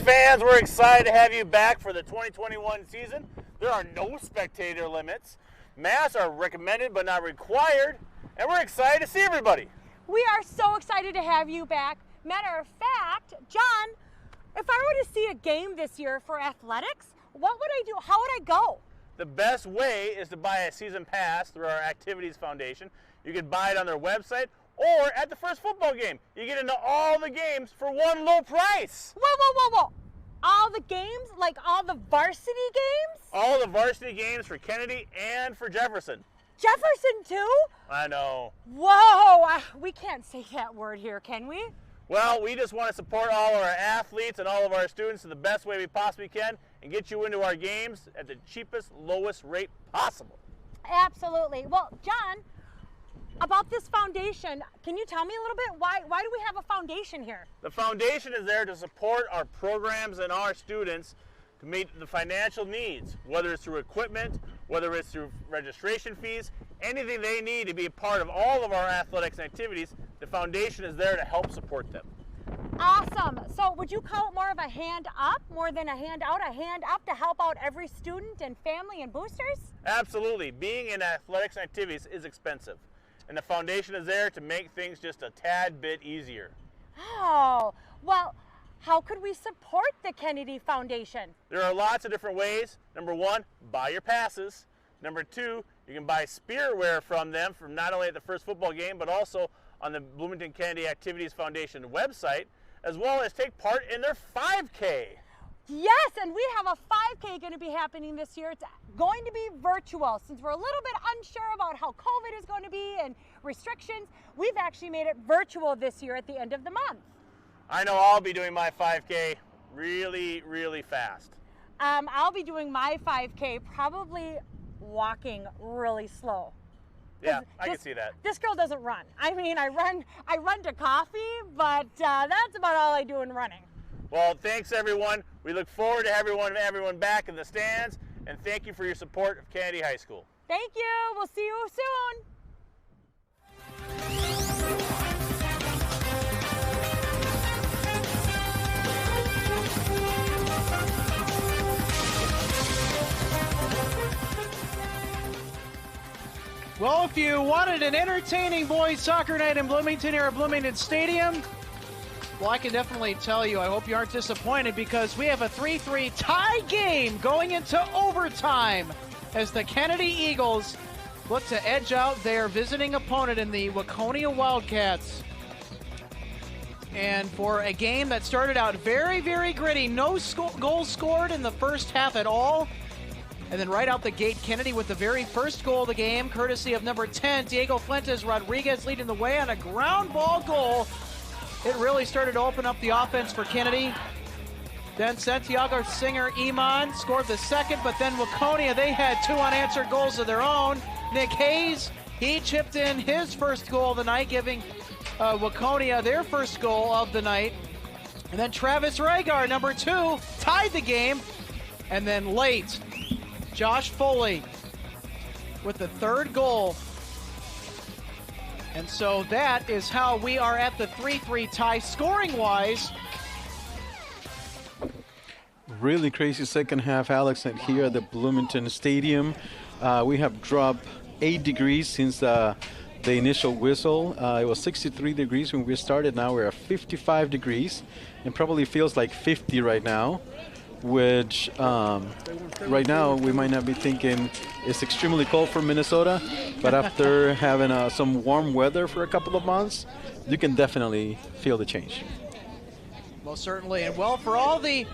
Speaker 10: Fans, we're excited to have you back for the 2021 season. There are no spectator limits. Masks are recommended but not required, and we're excited to see everybody.
Speaker 8: We are so excited to have you back. Matter of fact, John, if I were to see a game this year for athletics, what would I do? How would I go?
Speaker 10: The best way is to buy a season pass through our Activities Foundation. You can buy it on their website or at the first football game. You get into all the games for one low price.
Speaker 8: Whoa. All the games? Like all the varsity games?
Speaker 10: All the varsity games for Kennedy and for Jefferson.
Speaker 8: Jefferson too?
Speaker 10: I know.
Speaker 8: Whoa, we can't say that word here, can we?
Speaker 10: Well, we just want to support all of our athletes and all of our students in the best way we possibly can and get you into our games at the cheapest, lowest rate possible.
Speaker 8: Absolutely. Well, John, about this foundation, can you tell me a little bit? Why do we have a foundation here?
Speaker 10: The foundation is there to support our programs and our students to meet the financial needs, whether it's through equipment, whether it's through registration fees, anything they need to be a part of all of our athletics and activities. The foundation is there to help support them.
Speaker 8: Awesome. So would you call it more of a hand up more than a hand out? A hand up to help out every student and family and boosters?
Speaker 10: Absolutely. Being in athletics and activities is expensive, and the foundation is there to make things just a tad bit easier.
Speaker 8: Oh, well, how could we support the Kennedy Foundation?
Speaker 10: There are lots of different ways. Number one, buy your passes. Number two, you can buy spearwear from them from not only at the first football game, but also on the Bloomington Kennedy Activities Foundation website, as well as take part in their 5K.
Speaker 8: Yes, and we have a 5K going to be happening this year. It's going to be virtual. Since we're a little bit unsure about how COVID is going to be and restrictions, we've actually made it virtual this year at the end of the month.
Speaker 10: I know I'll be doing my 5K really, really fast.
Speaker 8: I'll be doing my 5K probably walking really slow.
Speaker 10: Yeah, I can see that.
Speaker 8: This girl doesn't run. I mean, I run to coffee, but that's about all I do in running.
Speaker 10: Well, thanks everyone. We look forward to everyone back in the stands, and thank you for your support of Kennedy High School.
Speaker 8: Thank you. We'll see you soon.
Speaker 1: Well, if you wanted an entertaining boys soccer night in Bloomington here at Bloomington Stadium, well, I can definitely tell you, I hope you aren't disappointed, because we have a 3-3 tie game going into overtime as the Kennedy Eagles look to edge out their visiting opponent in the Waconia Wildcats. And for a game that started out very, very gritty, no goals scored in the first half at all. And then right out the gate, Kennedy with the very first goal of the game, courtesy of number 10, Diego Fuentes Rodriguez, leading the way on a ground ball goal. It really started to open up the offense for Kennedy. Then Santiago Singer Iman scored the second, but then Waconia, they had two unanswered goals of their own. Nick Hayes, he chipped in his first goal of the night, giving Waconia their first goal of the night. And then Travis Rygar, number 2, tied the game. And then late, Josh Foley with the third goal. And so that is how we are at the 3-3 tie scoring-wise.
Speaker 2: Really crazy second half, Alex, here at the Bloomington Stadium. We have dropped 8 degrees since the initial whistle. It was 63 degrees when we started. Now we're at 55 degrees. It probably feels like 50 right now, which right now we might not be thinking it's extremely cold for Minnesota, but after having some warm weather for a couple of months, you can definitely feel the change.
Speaker 1: Most certainly. And well, for all the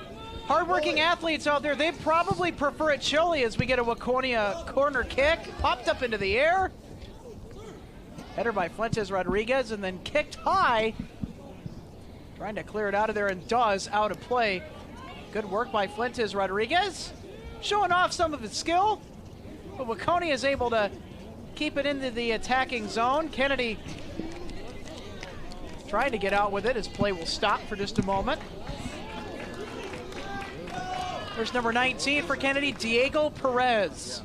Speaker 1: hardworking athletes out there, they probably prefer it chilly as we get a Waconia corner kick, popped up into the air. Header by Fuentes Rodriguez, and then kicked high. Trying to clear it out of there, and does, out of play. Good work by Fuentes Rodriguez, showing off some of his skill. But Waconia is able to keep it into the attacking zone. Kennedy trying to get out with it. His play will stop for just a moment. There's number 19 for Kennedy, Diego Perez.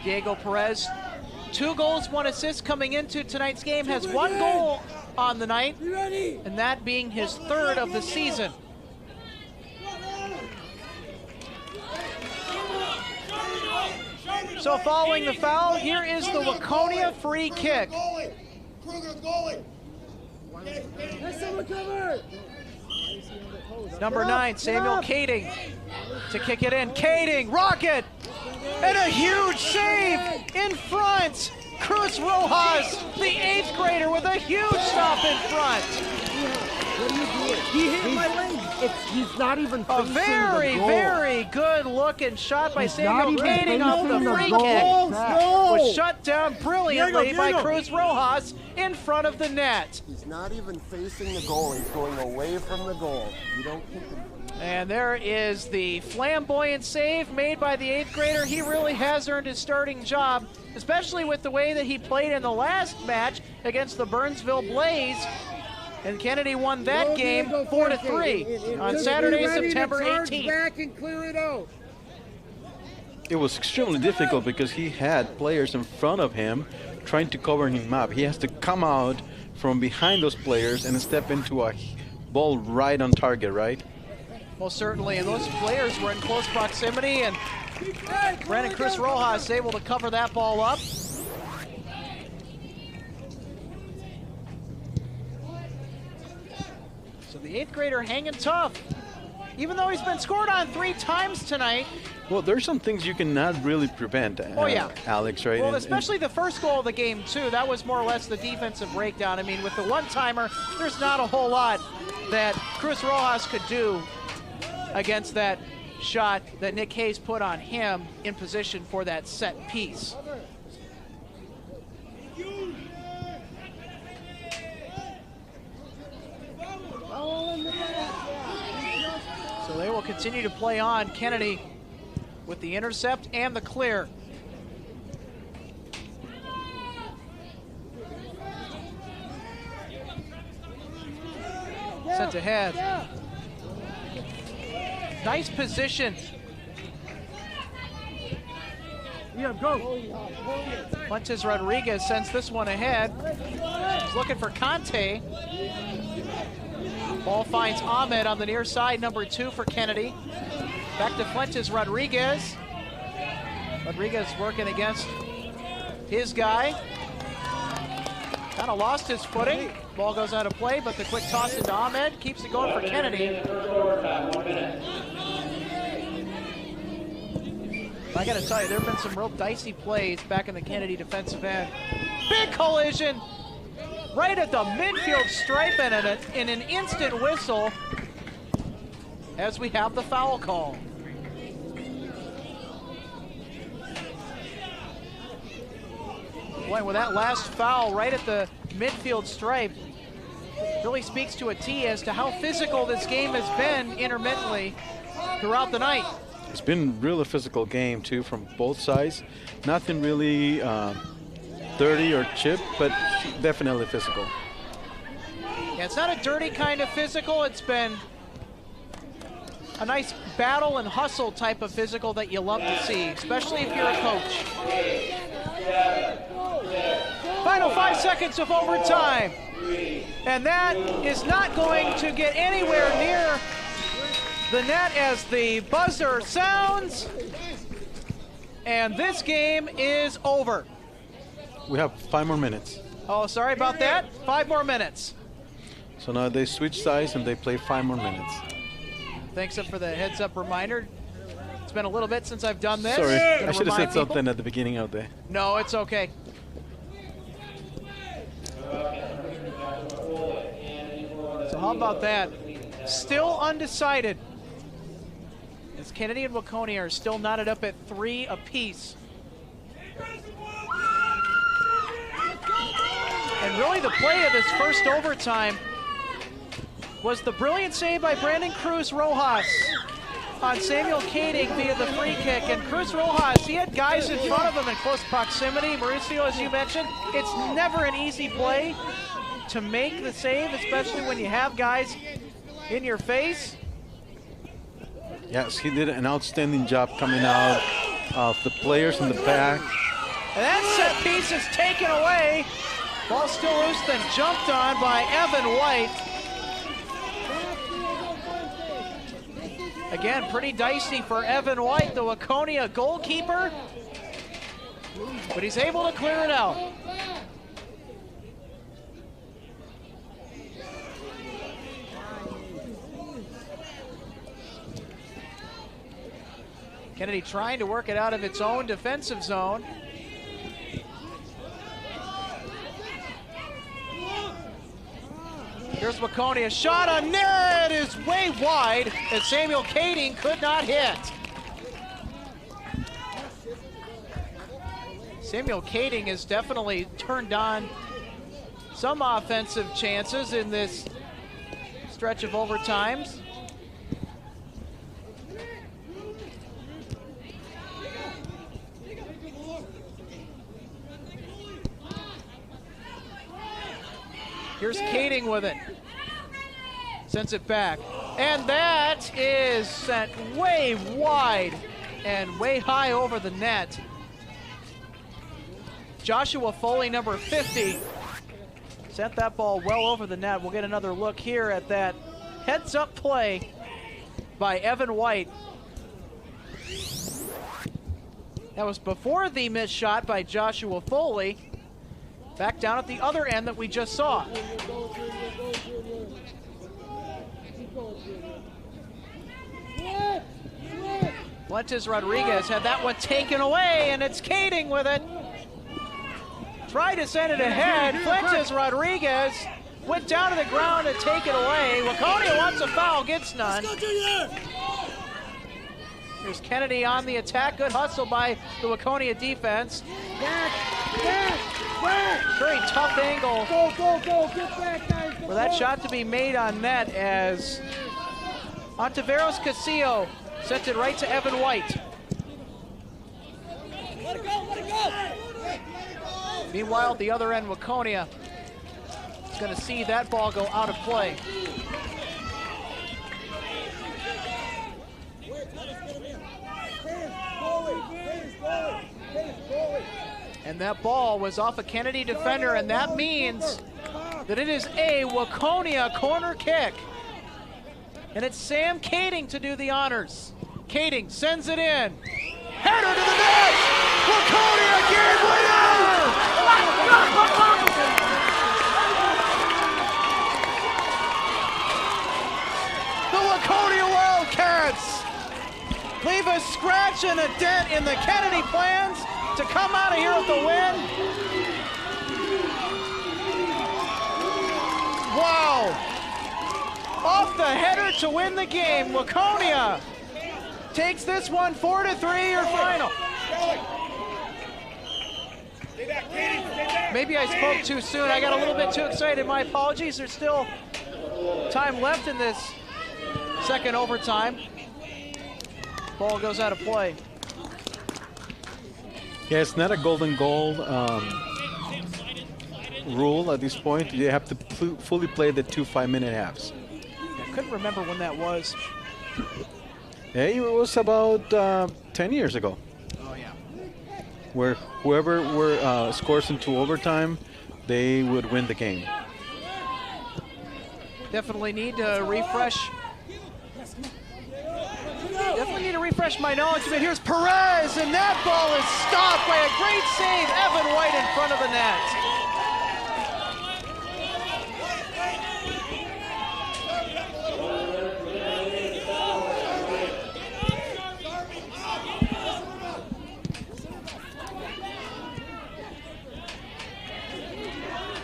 Speaker 1: Diego Perez, 2 goals, 1 assist coming into tonight's game, has 1 goal on the night, and that being his 3rd of the season. So following the foul, here is the Waconia free kick. Number 9, Samuel Kading to kick it in. Kading, rocket, and a huge save in front. Cruz Rojas, the 8th grader, with a huge stop in front.
Speaker 6: What are you doing? He hit my leg. He's not even facing
Speaker 1: a very,
Speaker 6: the goal.
Speaker 1: very good looking shot by
Speaker 6: He's
Speaker 1: Samuel
Speaker 6: not even
Speaker 1: Kading off the
Speaker 6: facing the
Speaker 1: free
Speaker 6: goal.
Speaker 1: kick.
Speaker 6: No.
Speaker 1: Was shut down brilliantly by Cruz Rojas in front of the net.
Speaker 6: He's not even facing the goal. He's going away from the goal. You don't kick him.
Speaker 1: And there is the flamboyant save made by the 8th grader. He really has earned his starting job, especially with the way that he played in the last match against the Burnsville Blaze. And Kennedy won that game 4-3 on Saturday, September 18th.
Speaker 9: Back and clear it out.
Speaker 2: It was extremely difficult because he had players in front of him trying to cover him up. He has to come out from behind those players and step into a ball right on target, right?
Speaker 1: Most certainly, and those players were in close proximity, and Brandon Cruz Rojas able to cover that ball up. So the 8th grader hanging tough, even though he's been scored on 3 times tonight.
Speaker 2: Well, there's some things you cannot really prevent, Alex, right?
Speaker 1: Well, especially the first goal of the game, too. That was more or less the defensive breakdown. I mean, with the one-timer, there's not a whole lot that Cruz Rojas could do against that shot that Nick Hayes put on him in position for that set piece. So they will continue to play on. Kennedy with the intercept and the clear. Sent ahead. Nice position.
Speaker 9: Yeah, go.
Speaker 1: Fuentes Rodriguez sends this one ahead. He's looking for Conte. Ball finds Ahmed on the near side, number 2 for Kennedy. Back to Fuentes Rodriguez. Rodriguez working against his guy. Kind of lost his footing. Ball goes out of play, but the quick toss into Ahmed keeps it going for Kennedy. I got to tell you, there have been some real dicey plays back in the Kennedy defensive end. Big collision right at the midfield stripe, and in an instant whistle as we have the foul call. Boy, with that last foul right at the midfield stripe, really speaks to a T as to how physical this game has been intermittently throughout the night.
Speaker 2: It's been really physical game too from both sides. Nothing really dirty or chipped, but definitely physical.
Speaker 1: Yeah, it's not a dirty kind of physical. It's been a nice battle and hustle type of physical that you love to see, especially if you're a coach. Final 5 seconds of overtime. And that is not going to get anywhere near the net as the buzzer sounds. And this game is over.
Speaker 2: We have 5 more minutes.
Speaker 1: Oh, sorry about that. 5 more minutes.
Speaker 2: So now they switch sides and they play 5 more minutes.
Speaker 1: Thanks for the heads-up reminder. It's been a little bit since I've done this.
Speaker 2: Sorry, I should have said
Speaker 1: people.
Speaker 2: something at the beginning of the...
Speaker 1: No, it's okay. So how about that? Still undecided, as Kennedy and Waconia are still knotted up at 3 apiece. And really the play of this first overtime was the brilliant save by Brandon Cruz Rojas on Samuel Kading via the free kick. And Cruz Rojas, he had guys in front of him in close proximity. Mauricio, as you mentioned, it's never an easy play to make the save, especially when you have guys in your face.
Speaker 2: Yes, he did an outstanding job coming out of the players in the back.
Speaker 1: And that set piece is taken away. Ball still loose, then jumped on by Evan White. Again, pretty dicey for Evan White, the Waconia goalkeeper, but he's able to clear it out. Kennedy trying to work it out of its own defensive zone. Here's Waconia, shot on net is way wide as Samuel Kading could not hit. Samuel Kading has definitely turned on some offensive chances in this stretch of overtimes. Here's Kading with it. Sends it back. And that is sent way wide and way high over the net. Joshua Foley, number 50, sent that ball well over the net. We'll get another look here at that heads-up play by Evan White. That was before the missed shot by Joshua Foley. Back down at the other end that we just saw. Fuentes Rodriguez had that one taken away, and it's Kading with it. Tried to send it ahead. Fuentes Rodriguez went down to the ground to take it away. Waconia wants a foul, gets none. Here's Kennedy on the attack. Good hustle by the Waconia defense. Very tough angle for that shot to be made on net as Ontiveros Casillo sent it right to Evan White.
Speaker 4: Let it go!
Speaker 1: Meanwhile, at the other end, Waconia is going to see that ball go out of play. And that ball was off a Kennedy defender, and that means that it is a Waconia corner kick. And it's Sam Kading to do the honors. Kading sends it in. Header to the net! Waconia game winner! The Waconia Wildcats leave a scratch and a dent in the Kennedy plans to come out of here with the win. Wow. Off the header to win the game. Waconia takes this one 4-3, your final. Maybe I spoke too soon. I got a little bit too excited. My apologies. There's still time left in this second overtime. Ball goes out of play.
Speaker 2: Yeah, it's not a golden goal rule at this point. You have to fully play the 2 5-minute halves.
Speaker 1: I couldn't remember when that was.
Speaker 2: Yeah, it was about 10 years ago.
Speaker 1: Oh, yeah.
Speaker 2: Where whoever scores into overtime, they would win the game.
Speaker 1: Definitely need to refresh. Definitely need to refresh my knowledge, but here's Perez, and that ball is stopped by a great save. Evan White in front of the net.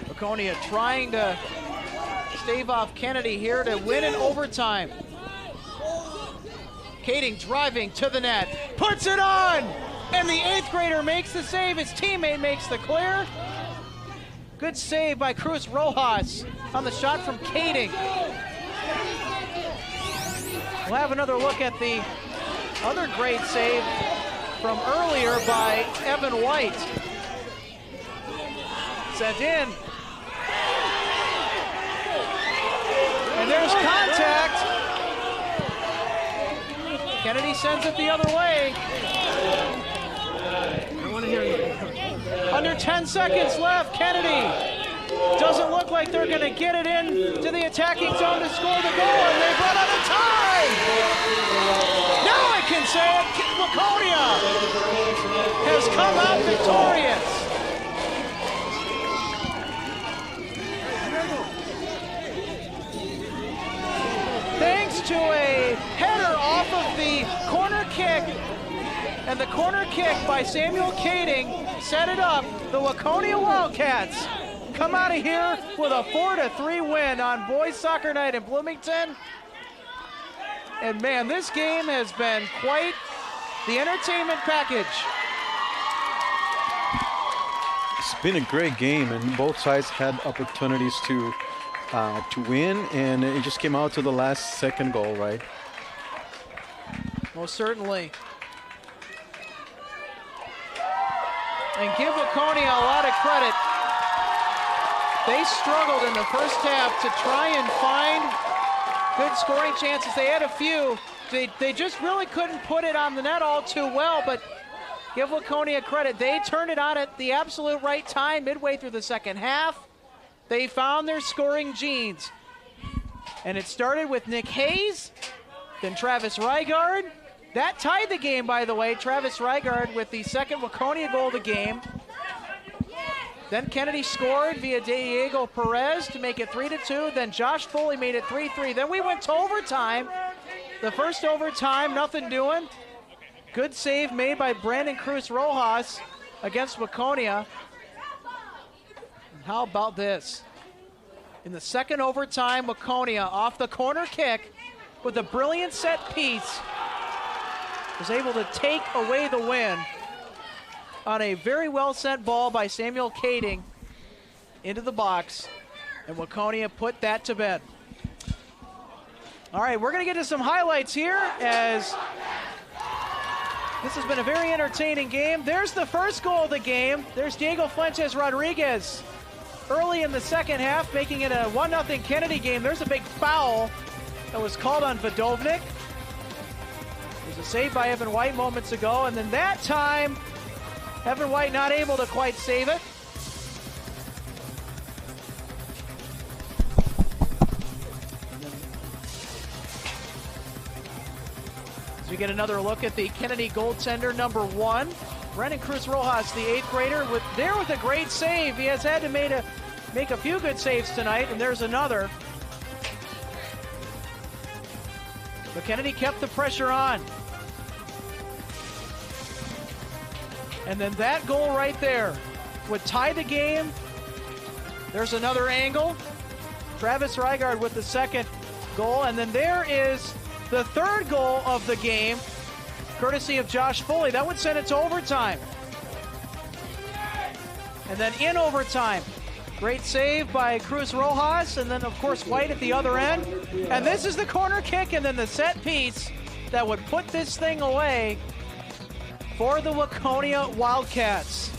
Speaker 1: Waconia trying to stave off Kennedy here to win in overtime. Kading driving to the net, puts it on, and the 8th grader makes the save. His teammate makes the clear. Good save by Cruz Rojas on the shot from Kading. We'll have another look at the other great save from earlier by Evan White. Sent in. And there's contact. Kennedy sends it the other way. Under 10 seconds left. Kennedy doesn't look like they're going to get it in to the attacking zone to score the goal, and they've run out of time. Now I can say it. Waconia has come out victorious. Thanks to a header off of the corner kick, and the corner kick by Samuel Kading set it up. The Waconia Wildcats come out of here with a 4-3 win on Boys Soccer Night in Bloomington. And man, this game has been quite the entertainment package.
Speaker 2: It's been a great game, and both sides had opportunities to win, and it just came out to the last second goal, right?
Speaker 1: Most certainly. And give Waconia a lot of credit. They struggled in the first half to try and find good scoring chances. They had a few. They just really couldn't put it on the net all too well, but give Waconia credit. They turned it on at the absolute right time midway through the second half. They found their scoring genes. And it started with Nick Hayes, then Travis Rygard. That tied the game, by the way. Travis Rygard with the second Waconia goal of the game. Then Kennedy scored via Diego Perez to make it 3-2. Then Josh Foley made it 3-3. Then we went to overtime. The first overtime, nothing doing. Good save made by Brandon Cruz Rojas against Waconia. And how about this? In the second overtime, Waconia off the corner kick with a brilliant set piece was able to take away the win on a very well sent ball by Samuel Kading into the box, and Waconia put that to bed. All right, we're going to get to some highlights here as this has been a very entertaining game. There's the first goal of the game. There's Diego Fuentes Rodriguez early in the second half, making it a 1-0 Kennedy game. There's a big foul that was called on Vodovnik. There's a save by Evan White moments ago, and then that time, Evan White not able to quite save it. As we get another look at the Kennedy goaltender, number 1. Brandon Cruz Rojas, the 8th grader, with a great save. He has had to make a few good saves tonight, and there's another. But Kennedy kept the pressure on. And then that goal right there would tie the game. There's another angle. Travis Rygard with the second goal. And then there is the third goal of the game, courtesy of Josh Foley. That would send it to overtime. And then in overtime, great save by Cruz Rojas. And then, of course, White at the other end. And this is the corner kick and then the set piece that would put this thing away for the Waconia Wildcats.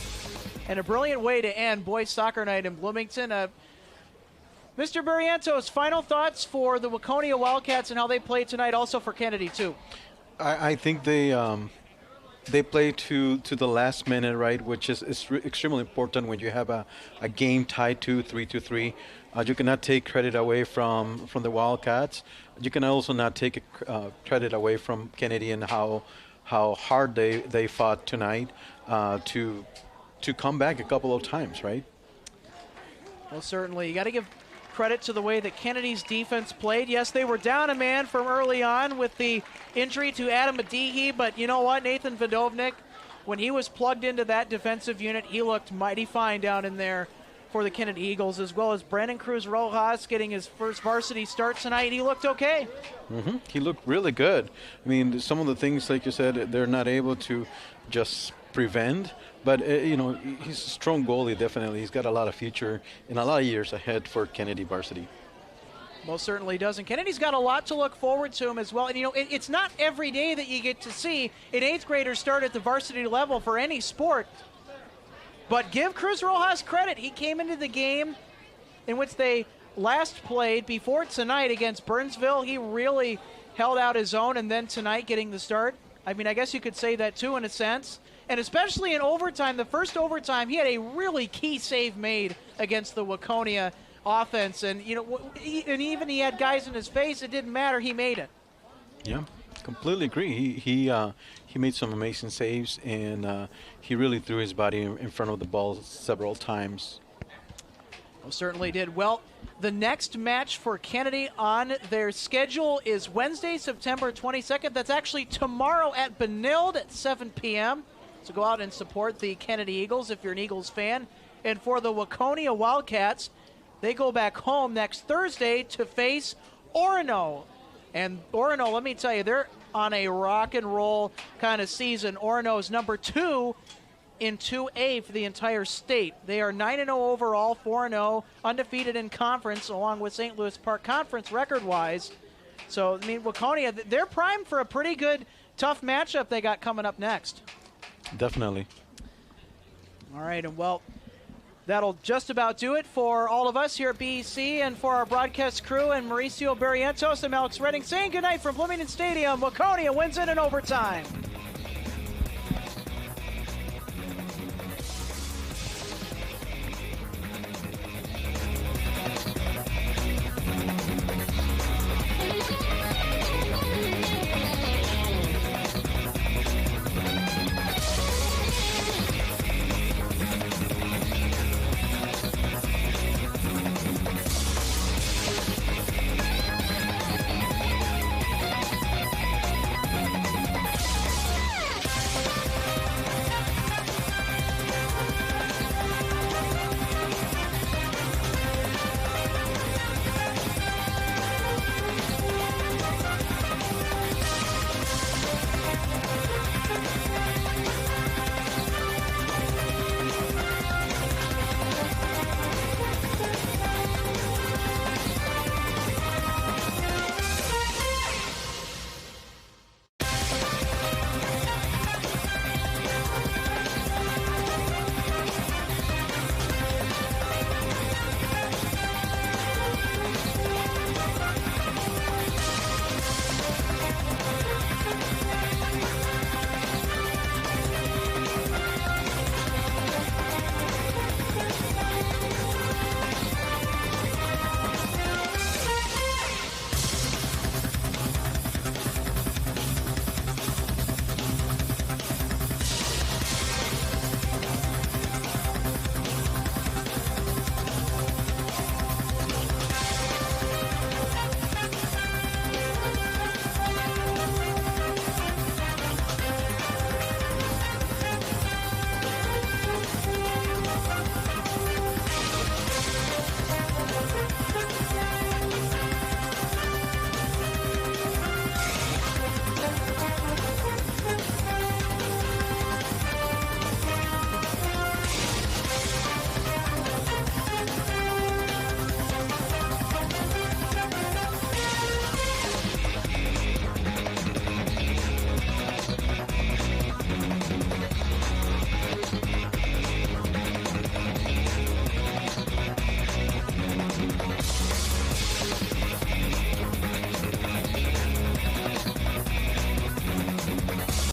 Speaker 1: And a brilliant way to end boys soccer night in Bloomington. Mr. Barrientos, final thoughts for the Waconia Wildcats and how they played tonight, also for Kennedy too.
Speaker 2: I think they play to the last minute, right, which is extremely important when you have a game tied to 3-3. You cannot take credit away from the Wildcats. You can also not take credit away from Kennedy and how hard they fought tonight to come back a couple of times, right?
Speaker 1: Well, certainly. You got to give credit to the way that Kennedy's defense played. Yes, they were down a man from early on with the injury to Adam Adihi, but you know what? Nathan Vodovnik, when he was plugged into that defensive unit, he looked mighty fine down in there for the Kennedy Eagles, as well as Brandon Cruz Rojas getting his first varsity start tonight. He looked okay.
Speaker 2: Mm-hmm. He looked really good. I mean, some of the things, like you said, they're not able to just prevent, but he's a strong goalie, definitely. He's got a lot of future and a lot of years ahead for Kennedy varsity.
Speaker 1: Most certainly does. And Kennedy's got a lot to look forward to him as well. And, it's not every day that you get to see an 8th grader start at the varsity level for any sport. But give Cruz Rojas credit. He came into the game in which they last played before tonight against Burnsville. He really held out his own, and then tonight getting the start. I mean, I guess you could say that too in a sense. And especially in overtime, the first overtime, he had a really key save made against the Waconia offense. And, and even he had guys in his face, it didn't matter. He made it.
Speaker 2: Yeah, completely agree. He made some amazing saves, and he really threw his body in front of the ball several times.
Speaker 1: Well, certainly did. Well, the next match for Kennedy on their schedule is Wednesday, September 22nd. That's actually tomorrow at Benilde at 7 p.m. So go out and support the Kennedy Eagles if you're an Eagles fan. And for the Waconia Wildcats, they go back home next Thursday to face Orono. And Orono, let me tell you, they're on a rock and roll kind of season. Orono is number 2 in 2A for the entire state. They are 9-0 overall, 4-0, undefeated in conference, along with St. Louis Park Conference record-wise. So, I mean, Waconia, they're primed for a pretty good, tough matchup they got coming up next.
Speaker 2: Definitely.
Speaker 1: All right, and well, that'll just about do it for all of us here at BEC and for our broadcast crew and Mauricio Barrientos and Alex Redding saying goodnight from Bloomington Stadium. Waconia wins it in overtime.